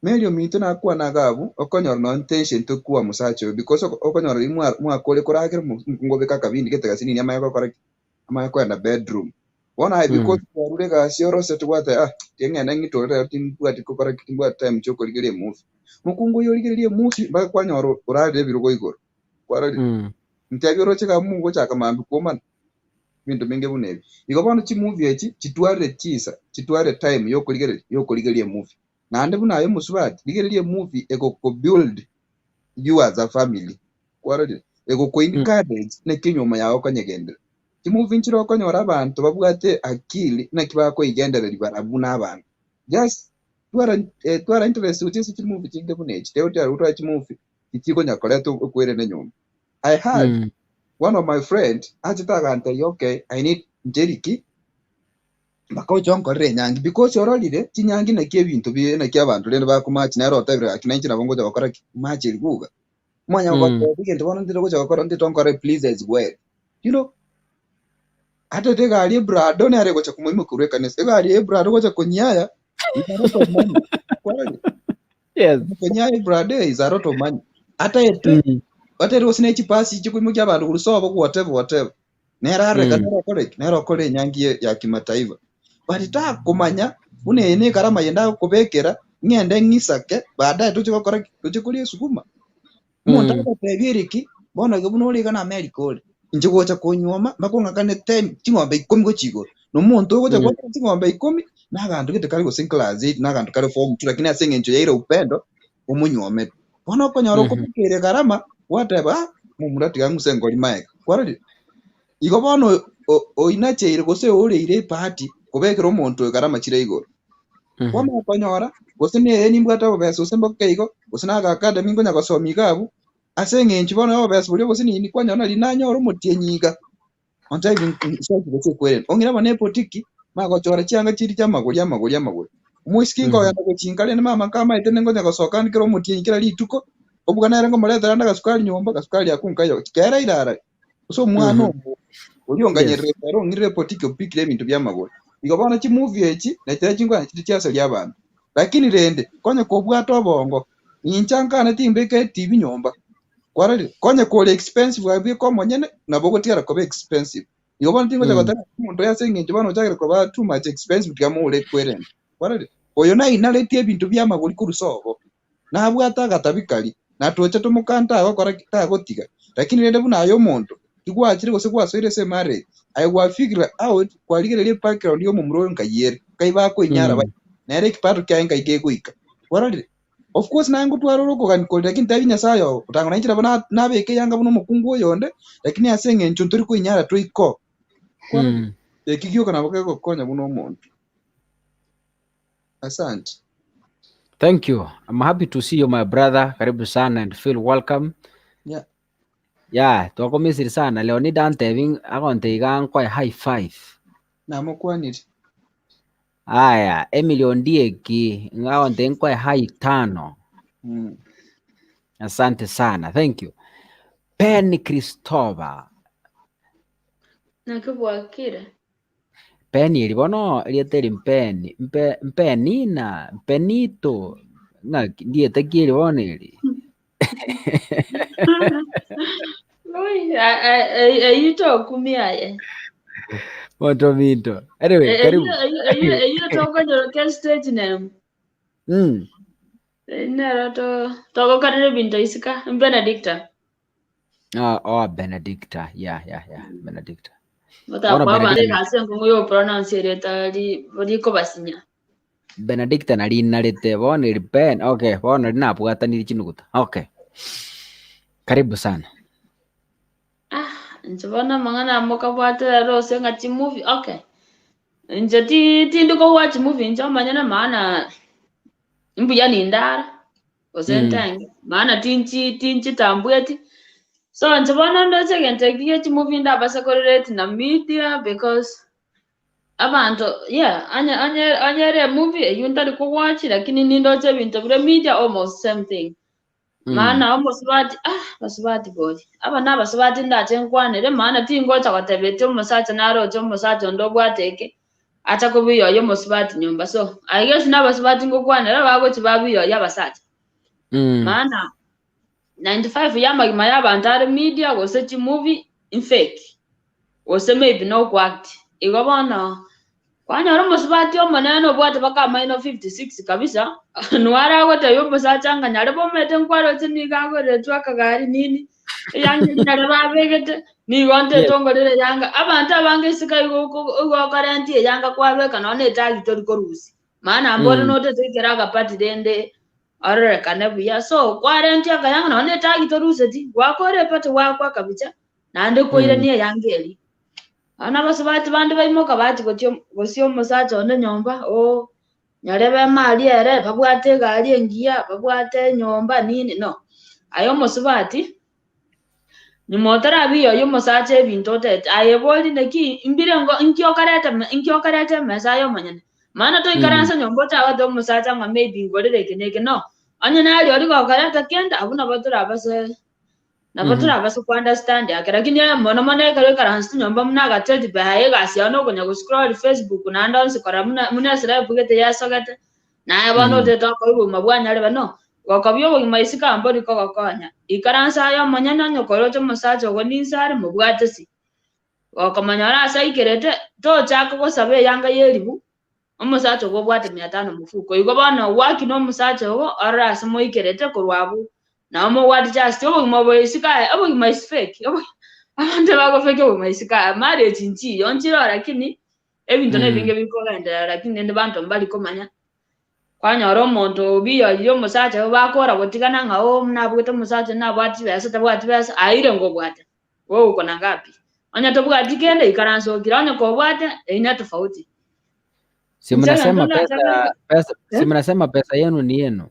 melio mito na kwa nagabu okonyora no intention to kuwa musacho because okonyora imu akole koragere ngobe kakabindi ketega sinini amayo kora amayo kwa na bedroom bona because warure ga sioro setu wate tengena ngitore timbwati kokora kimbwa time choko ligere movie mukungu yo ligere movie ba kwanyora urade birugo igoro kwarari ntabiro chika mungu chaka mambi koma bintu binge bunebi iko bono chi movie echi chitware time yo kuligerie movie nande bunayo musubati ligerie movie eko ko build you as a family kwarari eko ko encourage ne kinyoma yawo kanyegendera chi movie nchiro konyora abantu babwate akili na kibako igendera libarabu abantu just twara interest uchi chi movie chinge bunechi teotya utwa chi movie ichiko nyakoleto okwere ne nyoma. I had one of my friends ajitagante okay I need njeriki bako jonko renyangi because orolire tinyangi na kebintu bi na kyabantu lende bakumachi na rota bira kinanchi na bongo ja bakora machi liguga mwanya ko bigende bono ndiro ko bakora ndito nkore please as well ate tega ali brado ne are ko chakumwe kurwe kanese ga ali brado ko chakunyaya yes kunyaya brado is a lot of money ata ete watero sinechi pasi chikumu kya bantu kulisoba ku whatever nero kore nyangi ya kimataifa batita kumanya unene karama yenda kubekera ngende ngisake baadaye tuchikora sukuma munda batebiriki bona gebunoli kana America ole injiko cha konyoma makonga kane 10 chingombe 10 go chigo no muntu go cha chingombe 10 nagantu kite kali go class 8 nagantu kali form 2 lakini asengenjo yaira upendo umunyome bona konyoro kubekere karama whatever mumurati yangu sengoli maeka kwarali Igo bono oinacheire gose oreire party kobekera omonto egarama chire igoro. Bono okonyora gose ne mbwata obesa ose mboke igo gose naga academy ngonya gosomi gabu ase ng'enchi bono obesa buri gose nini kwanyona linanyora omotienyika on time gose kwere ongira bone potiki magochora chianga chiri chamagori muiskingo ya gochinkale ne mama kama itene ngonya gosoka ndikero omotienyikira lituko obugana erengo moleta randa gasukali nyomba gasukali akunkayo kera irara so mwana ulionganyerere rero ngire potiki opikire ebintu byamagori igo bono chi movie echi netera chingwa chiti chiasa lya bantu lakini rende konye kobwata obongo inchankana timbeke TV nyomba kwarali konye kole expensive wabi ko monyene nabo gotiara kobe expensive igo bono tingo chagotana muntu yase nginje bono chagere koba too much expensive tyamule kwerende kwarali oyo na inaleti ebintu byamagori kurusobo nabwata gatabikali natoche tomukanta ago kora kitagotiga lakini rende buna ayo muntu igwachire gose gwasoire se mare ayo figure out kwaligererie background yo mumuro nkayere kaiba ko inyara ba nere kipato kya nka ikekuika warali of course nangu twaroroko kan ko lakini tabinya sayo utangana inchira bana nabeke yanga buno mukungu yonde lakini asenge ncho turi ko inyara to iko ekigyo kana bakako konya buno omuntu. Asante. Thank you. I'm happy to see you, my brother. Karibu sana and feel welcome. Yeah. Yeah, tuko misiri sana. Leo ni Dante ving akonte igang kwa high five. Na mokwaniri. Aya, Emily Ondieki ngakonte kwa high 5. Asante sana. Thank you. Penny Christopher. Nakubwakira. Penny ilibono iliyeteli mpeni. Mpenina, mpenito. Na ndiye tekili bono ili. Ayito kumiaye. Moto minto. Anyway, karibu. Ayito toko joroke stage name. Nero toko kadire binto isika. Benedicta. Benedicta. Yeah. Benedicta. Mata kwa bande kasi ngoyo pronounce reta li ko basinya. Benedicta nari narete bono ili pen. Okay, bono linabwata nili chinukuta. Okay. Karibu sana. Njabana mangana moka bwata rose ngati movie. Okay. Njati ndiko watch movie njamanya maana mbuya ni ndara. Osentang. Maana tinchi tambweti. So njabana ndo chegente kiye movie ndabasa korrect na media because abantu anyere movie yuntari ko watch lakini nindo che bintu bure media almost same thing. Maana almost basubati boy aba nabasubati ndache nkwanere maana tingocha kwatebete umusacha naro cyo umusacha ndo bwateke acha kubiyo yo musubati nyumba so I guess nabasubati ngokwanere bago kibabiyo yabasacha maana 95 yamagima yabantu ari media gose chi movie in fake gose maybe no act igobona kwanyara musubati omaneno bwate baka maino 56 kabisa nwara gote yo musacha nganyare bomete nkwaro tiniga gore twaka gari nini yangi nyare babegete ni gonte tongorere yanga abantu abange sika ugo karanti yanga kwabeka none tagi tori korusi maana ambore note tekeraga pati dende arre kanabuya so karanti yanga yanga none tagi toruseti wakore pati wakwa kabisa nande koire ni yangeli ana basubati bande bayimoka bati gotyo musacha one nyomba nyarebe mali ere babwate gari engia babwate nyomba nini no ayo musubati ni motara biyo yo musacha ebintu tete ayeboli neki imbirengo inkyokarete mesa yo manyane maana to ikaransa nyombo ta wado musacha ngwa maybe ngorere keneke no anya nali ori ko karata kenda abuna batura base na batura base ku understand lakini mona kare karansa nyomba munaga tete baye gasi ano gonya go scroll Facebook na ndonse kora muna sira bugete ya sogate na bano tete ko ibu mabwanya le bano wakabyo bo maisika ambori ko gakonya ikaransa yo manyana nyokoro cyo musacha go ninsare mubwate si wakamanyara asaikerete to chako go sabe yanga yeribu umusacha go bwate 500 mufuko igo bana waki no musacha go arasa moikerete ko rwabu na mo wadi just yo mo boisika abo maisfake abantu bago fake bo maisika mare chinchi yonchiro lakini ebintu nebinge bikola lakini ndi bantu mbali komanya kwanyara omonto biyo yo musacha bakora gotigana ngao mnabwete musacha nabwati besa tabwati besa aire ngo bwate wo uko nangapi Onya tobwati kende ikaranzokira onya kobwate ina tofauti. Si mnasema si mnasema pesa yenu ni yenu.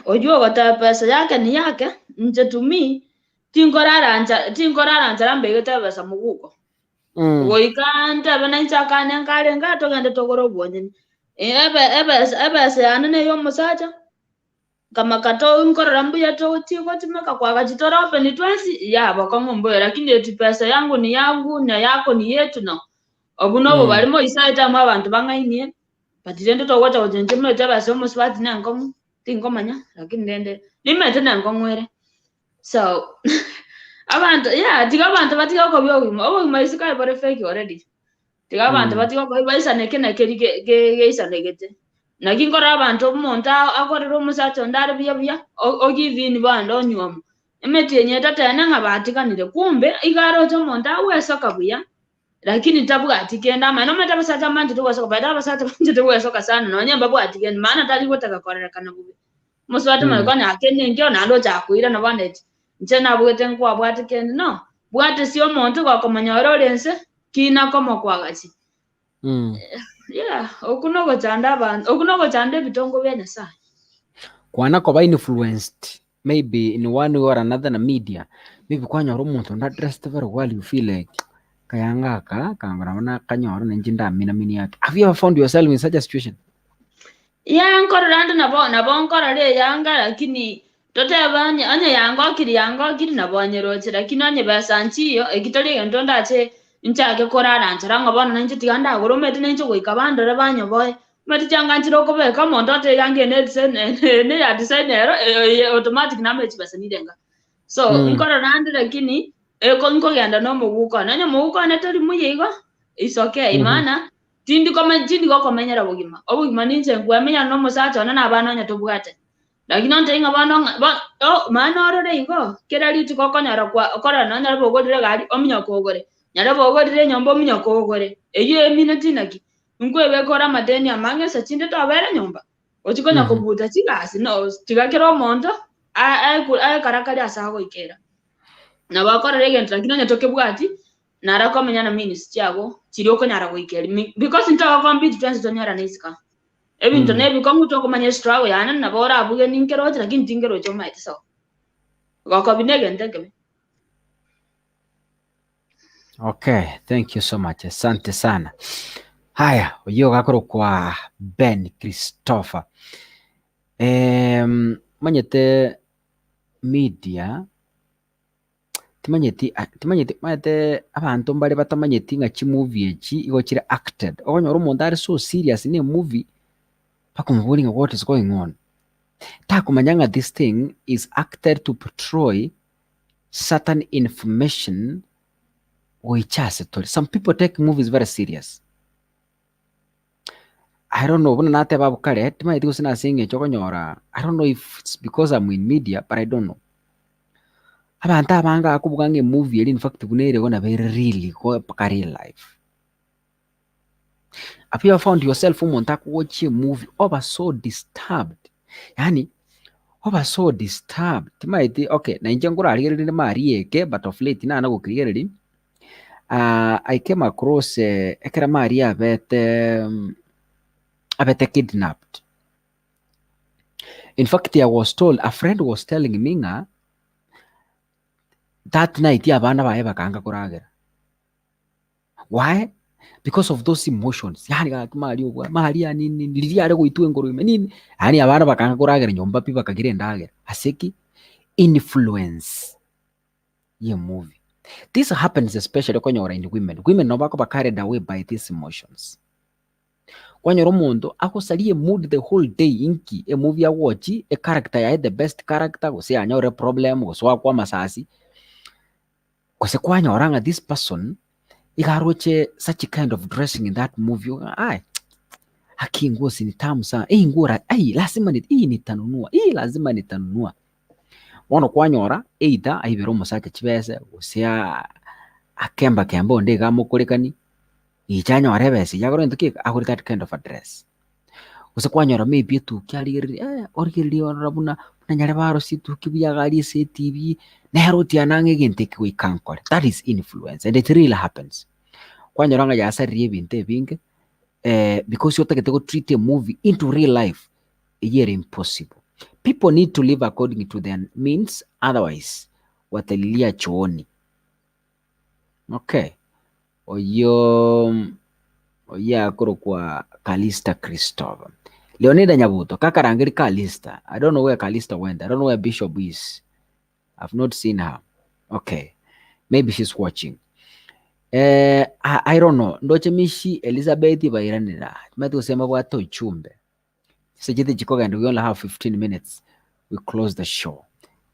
Ojua wata pesa yake ni yake, nje tumi tinkorara nzara mbege pesa muguko. Woikanta bana nchakane ngale ngato gende togoro bonye. Ebe anene yo musacha. Kama kato nkorora mbuya to tiko timeka kwa kachitora open 20 ya bakongo mboya, lakini eti pesa yangu ni yangu na yako ni yetu no. Obuno barimo isaita mu abantu bangainie. Patire to wacha ojenje mete basa muswati na ngomu. Tingomanya lakini ndende limete na ngomwere. So abantu tiga abantu batiga ko byo isika bare fake already. Tiga abantu batiga ko baisa nekene ke isa negete. Nakingora abantu monta akorero musacho ndare bya ogivini bando nyom. Emeti yenye tatene ngabatikanire kumbe igaro to monta weso kabuya. Lakini tabuga atikenda maana mata basata manje to weso kabada basata manje to weso kasana no nyamba bwa atikenda maana tali gotaka korera kana bubi. Muswati malekona akene ngyo nalo chakuira na baneti. Nchena bwete nkwa bwate kende no. Bwate sio montu kwa komanyoro lense kina komo kwagachi. Okunogo chande bitongo bya Nyasaye. Kwana ko ba influenced maybe in one way or another na media. Maybe kwanyoro muntu na dressed very well, you feel like kayanga kangana kanyoro nenjinda mini yake. Have you ever found yourself in such a situation? Nkororanda nabo nkorore yanga lakini tote abanye anya yango kiri nabo anyeroche lakini anye basanchiyo ekitoli entonda ache nchake korara nchara bona nje tiganda goromete nje goikabandora banyo boy mati changa nchiro ko be kama ndote yange ne ya designer automatic na mechi basa nidenga so nkororanda lakini ko nko ganda no muguko nanya muguko na tori muyigo is okay imana tindi ko komenyera bugima ninje ngwamenya no musacha na abana nya tobwate lakini onte nga bana mana orore ingo kera liti ko konyara kwa okora na nyara bogodire gari ominya kogore nyara bogodire nyombo ominya kogore eyo eminati naki nkwebe kora madeni amange sachinde to abere nyomba ochikonya kobuta chigasi no tigakero mondo ai karakari asago ikera na bakora regent lakini nya toke bwati nara komenya na ministry yabo chiri okonyara goikera because ntago compete twense tonyara neska ebintu nebi komuto komanya struggle yana na bora abuge ninkero lakini tingero cho maite so goko binege ndege. Okay, thank you so much. Asante sana. Haya, uyo gakoro kwa Ben Christopher. Manyete media timanyeti mate abantu mbale batamanyeti nga movie echi igo chire acted. Okonyora omuntu ari so serious in a movie pakumbulinga what is going on. Takumanyanga this thing is acted to portray certain information which has a some people take movies very serious. I don't know. I don't know if it's because I'm in media, but I don't know. Abantu movie in fact really real life. Have you ever found yourself watching a movie over so disturbed? Yani over so disturbed. Okay, na njengura alirili marieke but of late na go clearly. I came across ekera Maria abete kidnapped. In fact, I was told, a friend was telling me that night abana bae bakanga kuragera. Why? Because of those emotions. Yani Maria nini lilia go itu engoro nini. Yani abana bakanga kuragera nyomba pi bakagire ndagera. Aseki influence ye movie. This happens especially when you're in women. Women no bako carried away by these emotions. When you're mundo, ako sali mood the whole day inki a movie a watch a character I the best character go say anyore problem go so kwa masasi. Ko se kwa nyoranga this person igaroche such a kind of dressing in that movie. Ai haki nguo si tamu sana. Ngura lazima nitanunua. Lazima nitanunua. Wano kwa nyora either aibero musake chibese usia akemba onde gamo kurekani ichanya warebese yagoro ntuki akuri that kind of address usa kwa nyora maybe tu kyali orgeli orabuna nanyare baro situ kibuya gali se TV nehero tianange egento eki goikankore. That is influence and it really happens. Kwanyoranga yasaririe ebinto ebinge because otagete go treat a movie into real life yere impossible. People need to live according to their means, otherwise watalilia chooni. Okay. Oyo akoro kwa Kalista Christopher. Leonida Nyabuto, kakarangiri Kalista. I don't know where Kalista went. I don't know where Bishop is. I've not seen her. Okay. Maybe she's watching. I don't know. Ndoche mishi Elizabeth bairanira. Tumete kusema bwato ichumbe. Sijite chikoga and we only have 15 minutes. We close the show.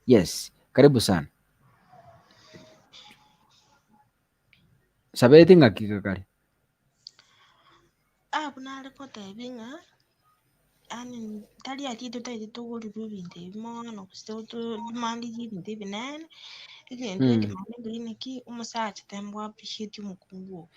Yes. Karibu sana. Sabeti ngakika kari. Kuna report ebinga. Ani tali atito taiti togoli bibinde bimono kustoto mandi jibinde binene. Igento ekimane griniki umusacha tembwa appreciate umukungu.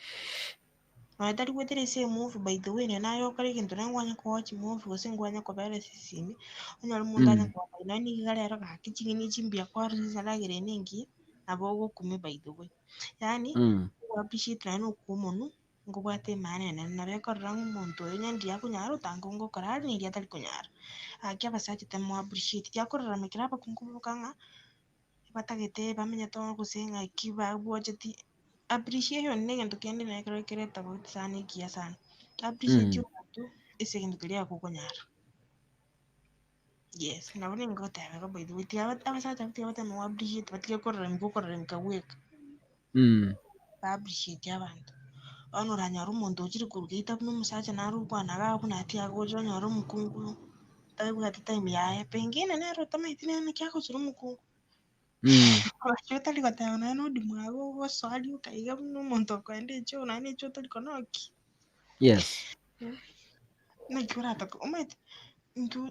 Tari wetere se move by the way nayo kare kintu nangwanya ko watch move gose ngwanya ko bere sisini onyala mundu anya ko nani gale raka kichingini chimbia kwa risa lagere ningi abogo kume by the way yani appreciate nano kumuntu ngo bwate manene na bekorra umuntu nyandi yakunyara utango ngo korari ni yatali kunyara akya basaje temo appreciate yakorra mikira bakungubukanga batagete bamenya to gusenga kiba bwajeti appreciation ne gento kende na kere tabo sana kia sana appreciate you ese gento kile akukonyara. Yes na bone ngote abega by the way tia abasaje tia batemo appreciate batia korra mkaweka appreciate abantu ono ranyara umuntu ukiri kurugeita n'umusaje narukwana gabuna ati agojo nyara umukungu tabuga time yae pengine nero tamaitine ne kyako chiri umukungu Abashyota ariko atayabona n'undi mwabo bose ari ukayiga n'umuntu akwende cyo nani cyo turi konoki. Yes. Nakura atako umete ndu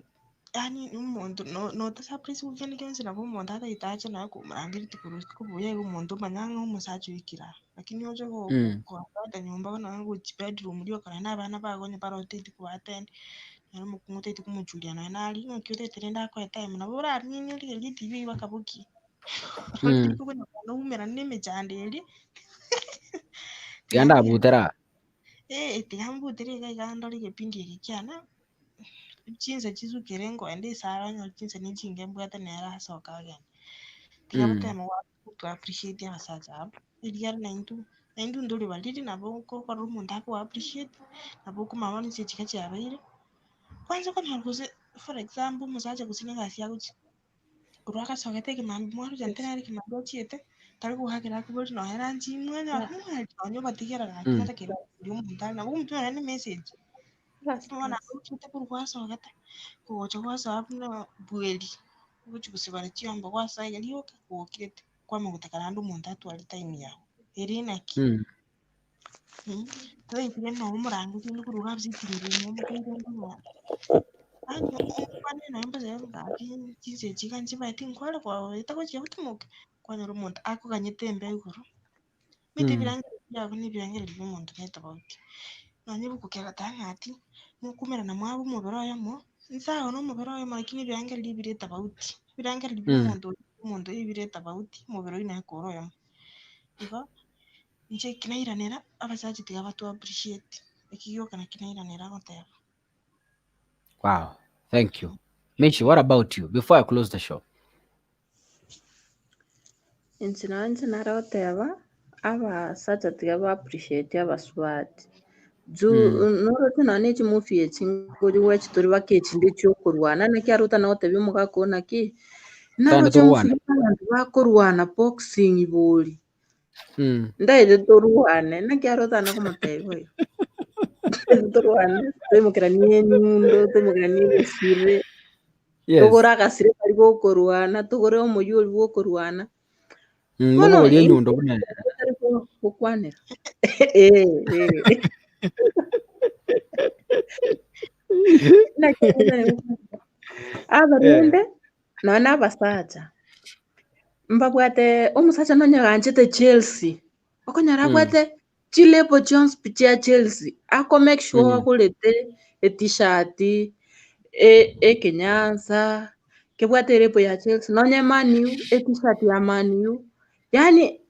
yani umuntu no tasaprise ugende kenshi nabo umuntu atayitaje nako marangiri tukuruzi kubuye umuntu manyanga umusaje wikira lakini yoje go kwa nyumba bana ngo bedroom rio kana n'abana bagonye barotete kubatende nari mukungu tete kumujulia na nari nkyote terenda kwa time nabo rari nini ri TV bakabuki. Umera n'imijanderi Yanda butera tigambutere ganda ri kipindi kikyana chinze chizukere ngo ende sara nyo chinze ni chinge mbwata nera soka again tigabute mo to appreciate abasaza iriya naindu nduri baliri nabo ko kwa rumuntu ako appreciate nabo kuma bani chika cyabaire kwanza ko ntaguze for example musaje gusininga asiyaguchi uraka sogete kimambi mwaru jantenari kimambi chiete tari kuhakira kuboti no heranji mwanya onyo batigera rakina takira ndi umuntu na umuntu ni message mwana uchite kurwa sogete kuocho kwa sababu bweli uchi kusibara chiombo kwa sai yaliyo kuokirete kwa mugutakana ndu umuntu atwali time yawe erina ki toi pire no umurangu ndi kuruga byitirire mu mukungu Anyo kwane na mba zero ngaki chize chika nchiba tinkwala kwa itako chiyabutumuke kwanya rumuntu ako kanyetembe iguru mite birange byabo ni birange by'umuntu netabauti nanye bukukera tangati mukumera na mwabo mubero yamo nsaho no mubero yamo lakini birange libire tabauti birange by'umuntu ibire tabauti mubero ina koro yamo iba nje kinairanera abasaji tigaba to appreciate ikiyo kana kinairanera goteba. Wow, thank you. Mishi, what about you? Before I close the show. Naroteba abasacha tigaba appreciate abaswati. Norote nane chimufi chingori wachi tori bakechinde cyo kurwana nakyarota naote bimuka kona ki naro chimufi abantu bakorwana boxing iboli ndaide torwane nakyarota nakomotebo torwane temukira nyundo temukira sire togora gasire bari gokorwana togore omuyoli gokorwana Ngono oli nyundo bunene kokwanira abarunde nona abasacha mbabwate omusacha nonyaganchete Chelsea okonyara bwate Chilepo Jones picha Chelsea ako make sure akulete t-shirt Kenyanza kebwate repo ya Chelsea nonye Man U t-shirt ya Man U yani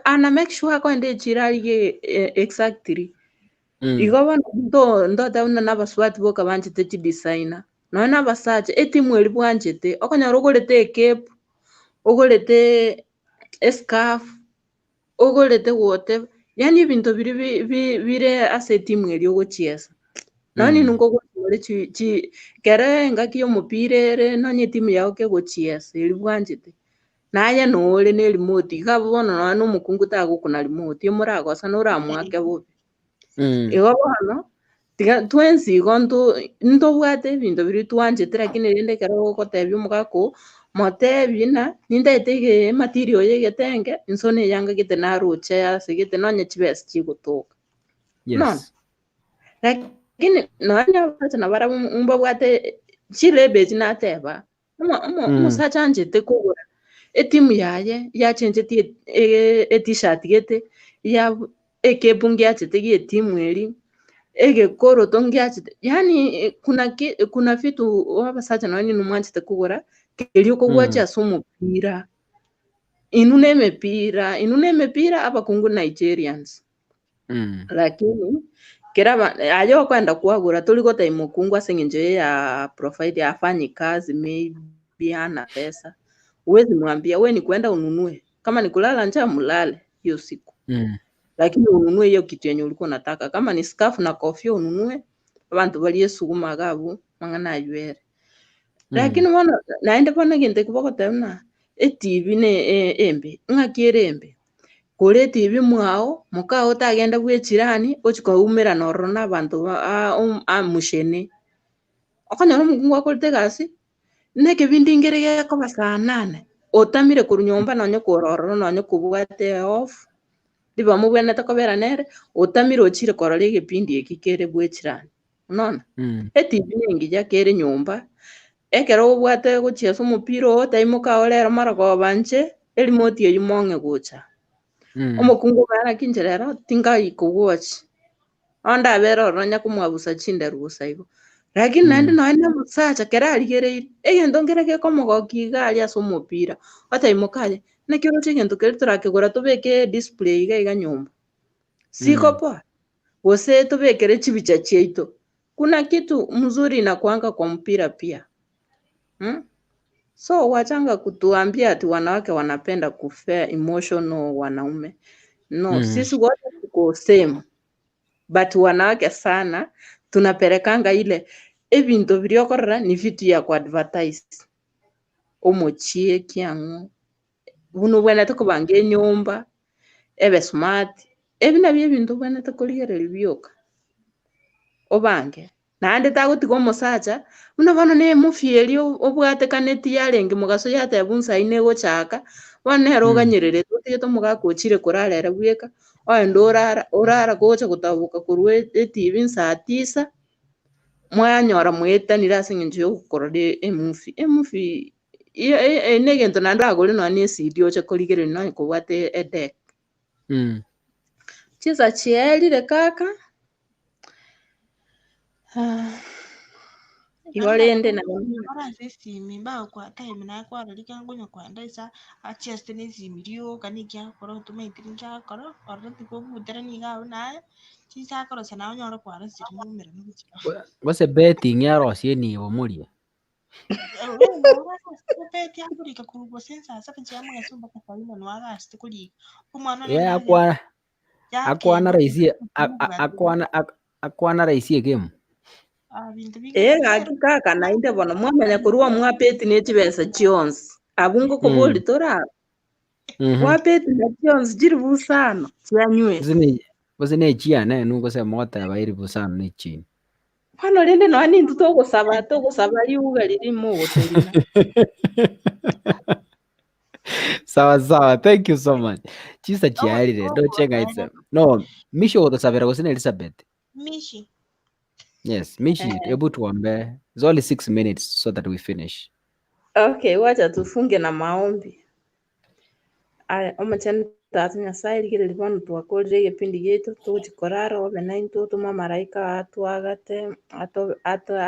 ana make sure kwende chirali exactly igaba ndo tauna nabaswati boka banjete chi designer nona basaje etimu eri bwanjete okonyara ogorete cape ogorete scarf ogorete whatever yani ibintu bire ase timu eri ogochiesa noni nungo gore chi kere ngaki omupira ere nonye timu yao kegochiesa eri bwanjete naye nore ne remote igabo bono no mukungu tagokuna remote omuragosa noramwake bobe igabo hano tiga twensi gonto ntobwate ebinto biri twanjete lakini rende kero gokotebia omogako motebi na nindaete material yegetenge insone yanga gite naruche yase gite nonye chibesi chigotoka no lakini nonye bata nabara mbabwate chilebe chinateba musacha anjete kogora etimu yaye yachenjeti t-shirt gete ya ekebungi yachete gie timu eri egekoro tongi yachete yani kuna vitu wabasacha noni numwanchete kugora kelio kogwacha somupira inune mepira abakungu Nigerians lakini keraba ayo kwenda kuagura tuliko time kungu asengenje ya profile afanyi kazi maybe ana pesa uwezi mwambia we ni kwenda ununue kama ni kulala njaa mulale hiyo siku lakini ununue hiyo kitu yenye ulikuwa unataka kama ni scarf na kofia ununue abantu bali suguma gabo mangana ywere lakini wana naende bana gente kuboko tena TV ne embe ngakirembe kore TV mwao mukao tagenda gwechirani ochiko umera norona abantu mushene akanyoro mugungu akolte gasi neke bindingere ko basanane otamire kurunyomba nonye kororo nonye kubwate off diba mubwene takobera nere otamire ochire korore egepindi ekikere bwechirani unaona TV ningi yakere nyomba ekero obwate gochiesa omupira o taimuka orero marago banje erimoti eyimonge gocha omokungu bana kinjerero tinga ikogochi onda bero ronya kumwabusa chinde rusa igo lakini nandi naenda musacha kera aligere egento ngereke komogoki gali ase omupira otaimukaje nekero chigento keri turakegora tobeke display iga nyomba siko poa gose tobekere chibicha chieito kuna kitu mzuri inakuanga kwa mpira pia so wachanga kutuambia ati wanawake wanapenda kufea emotional wanaume no sisi wote tuko same but wanawake sana tunaperekanga ile ebinto biriokorera ni vitu ya ku advertise omochie kiango buno bwena tukubange nyomba ebe smart ebina bintu bwena tukuligere bioka obange nande tagutiga omosacha muno bono ne mufieri obwate kaneti yarenge mugaso yate bunsa ine gochaka bonero oganyerere tutigete mugakochire kurarera bweka oendo orara gocha gutabuka kurwe TV saa 9 mwanyora mwetanira asingenje yokorode emufi negento nando agore no ani CD ocha koligere no kubwate edek chiza chielire kaka iwarende na Oranze simi ba kwa time na kwa rika ngonya kwa ndaisa acheste ne simirio kanikia koro tumaitinja koro orati ko butere ni ga na chisa koro sana nyoro kwa rasi mu mera no chipa wase betting ya rosie ni omuria beti akurika kurugo sensa sapa chiamu gasumba kwa faina no aga asti kuri umwana ne akwana raisi akwana raisi game gaki kaka nainde bono mwamenya kurwa mwapeti ne chibesa chionsi abungo koboli tora mwapeti na chionsi jiri busano chianywe bose chia ne nuko se mota bairi busano ne chini hano rende no ani ntuto saba liuga lirimo hotelina sawa thank you so much chisa chiarire do chenga itse no mishi otosabera gosine Elizabeth mishi yes mishi able to ambe it's only 6 minutes so that we finish okay wacha tufunge na maombi aya omachani tata nyasaye rigere bono twakorire egepindi gitu tugochikorara obe naintwe tomamaraika atwagate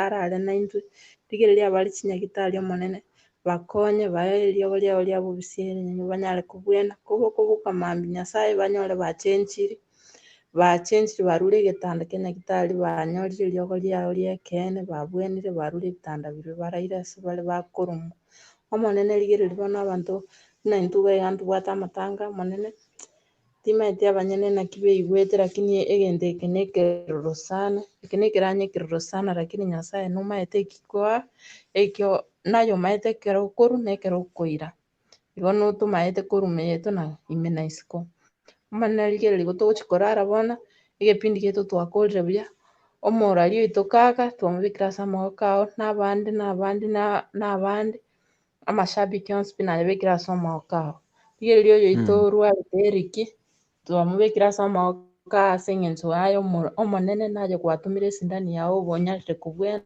arare naintwe rigereria abari chinyagitari omonene bakonye bae riogo riao ria bobisieri nyonyo banyare kobwena koboka mambi nyasaye banyore bachenchiri barure egetanda kia nyagitari banyorire riogo riao ria ekene babwenire barure ebitanda birwe baraire ase bare bakoromwa omonene rigereria bono abanto naintwe iga ntobwate amatanga amanene timaeti abanyene naki baigwete lakini egento eke na ekeroro sana eke na ekeranya ekeroro sana lakini nyasaye nomaete ekikoa ekio nayomaete ekero okorwa na ekero okoira igo notomaete korwa eto na ime na isiko omonene rigereria igo togochikorara bono egepindi gito twakorire buya omorari oito kaka twamobekire ase amagoko ao na abande amashabiki onsi pi nayabekire ase amagoko ao rigereria oyoito rwarete Erick twamobekire ase amagoko ase eng'encho aye omonene naye gwatumire esindani yago obo onyarire kobwena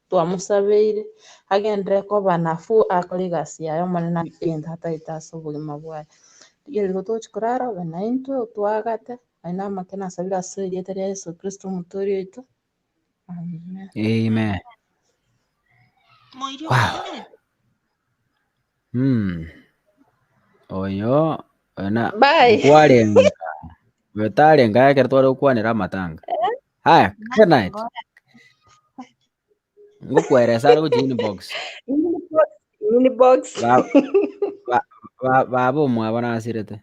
twamosabeire agenderere koba nafuu akore egasi yaye omonene egento atagete ase obogima bwaye rigereria igo togochikorara obe naintwe otwagate aye na amake nasabire ase erieta ria Yesu Kristo omotori oito Amen. Wow. Oyo na Bye. Betarenga ekero tware gokwanera amatanga. Haya, good night. Ngokweresa ari gochi inbox. Babo mwabo nasirete.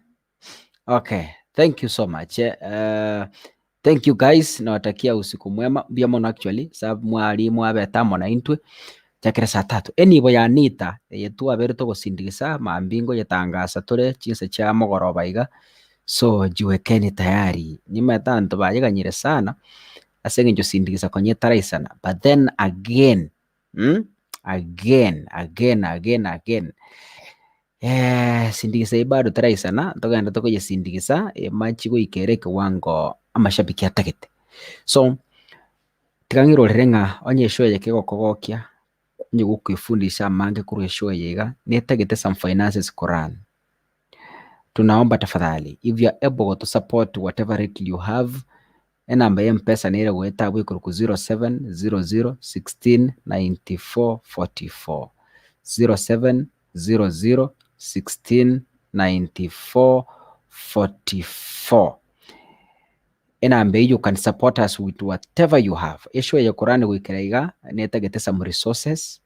Okay, thank you so much. Thank you guys, nawatakia usiku mwema. Bia mono actually, sababu mwalimu abetamo na intwe. Chakira saa 3. Enibo ya Anita, yetu abere togosindigisa mambingo yetangasa tore chinse cha mogoroba iga. So jiwekeni tayari. Nyima tanto bayeganyire sana. Asenge njo sindigisa konye taraisana. But then again, again. Sindigisa ibado taraisana. Togenda tokoye sindigisa. Machigo ikereke wango amashabiki atagete. So, tikangiro renga onye show yake gokogokia. Nye gukwifundisha mange kuru show yega. Netagete some finances Quran. Tunaomba tafadhali, if you are able to support whatever rate you have, enamba ya mpesa nere weta wikuru ku 0700169444 0700169444. Enamba you can support us with whatever you have. Eshwe ya Quran wikeraiga netagete some resources.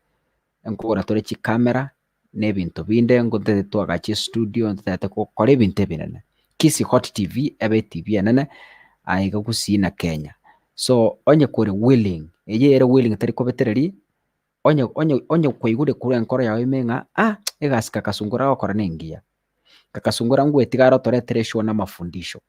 Enkora torechi camera nebintu binde ngote twagachi studio ntete ko kore binte binene Kisi Hot TV ebe TV enene aiga gusina Kenya. So onye kore willing ere willing tari ko betereri onye kwigure kure enkora yawe menga egasika kasungura okora nengia kakasungura ngwetigaro toretere show na mafundisho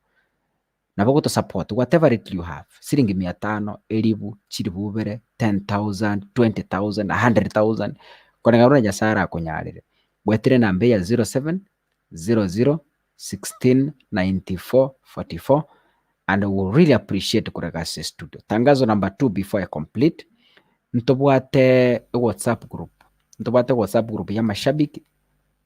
nabo to support whatever it you have siringi 500 elibu chiribubere 10,000 20,000 100,000 kone garura jasara kunyarire bwetire nambe ya 0700169444 and we will really appreciate kuregase studio. Tangazo number 2 before I complete. Ntobwate WhatsApp group ya mashabiki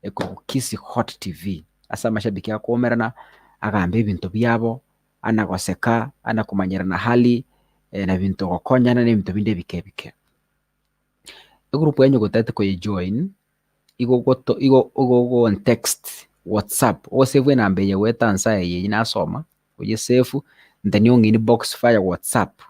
eko Kisi Hot TV. Asa mashabiki ya kuomerana agambe bintu byabo anagoseka anakumanyirana hali na bintu gokonyana ne bintu binde bike. Group yenyu gotete ko join igo on text WhatsApp o save nambe ye wetansa ye nasoma uye save ndani on inbox fire WhatsApp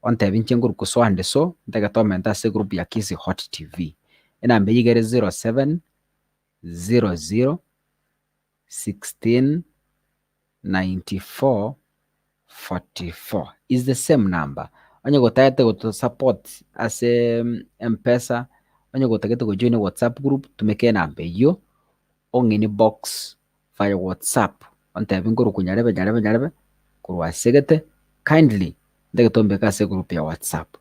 on tabinche group kuswande so ndaga tomenta se group ya Kisi Hot TV nambe yigere 0700169444 is the same number. Onye gotayete go support as M-Pesa onye gotagete go join WhatsApp group tumeke nambe yo on inbox via WhatsApp on tabin guru kunyarebe kurwa segete kindly ndege tombeka se group ya WhatsApp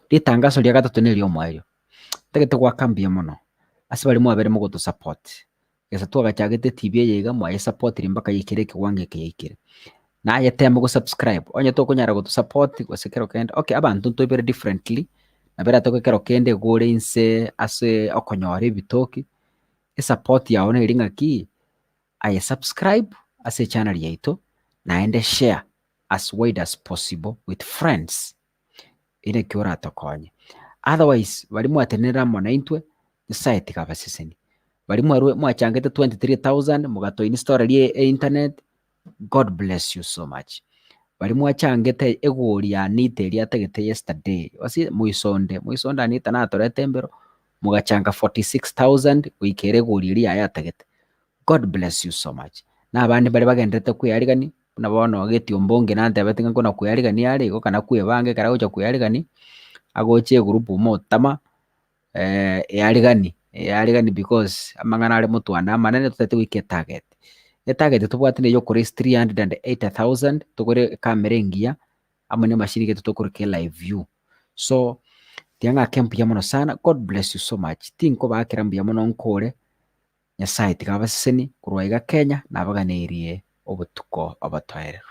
litangazo lya gatatu ne lyo mwayo ndege kwa kambi mono asibali mu abere mu go support esa twagachagete TV yega mwaye support limbaka yikireke wangeke yikire na yetemo go subscribe onye to kunyara go support go sekero kende okay abantu to very differently na bera to kero kende gore inse ase okonyore bitoki support yaone iringa ki aya subscribe ase channel yaito naende share as wide as possible with friends ine kiora tokonye. Otherwise bali mwatenera mona intwe site kabaseseni bali mwachangete 23,000 mugato install internet. God bless you so much. Bali mwachangete egori ya nite ria tegete yesterday wasi muisonde anita na torete mbero mugachanga 46,000 wikere egori ria ya tegete. God bless you so much. Na abandi bali bagendete kwiyarigani nabona ogeti ombonge nante abetinga kona kwiyarigani yari go kana kwebange kara gocha kwiyarigani agoche group motama yarigani because amangana ari mutwana manene tutete wike target. The target tubwatine yo kuri 380,000 tukore kamera ingia amane mashini getu tukore ke live view. So tianga kempu ya mono sana. God bless you so much. Tinko bakira mbia mono nkore nya site kabaseni kurwaiga Kenya na baganirie obutuko abatwaire.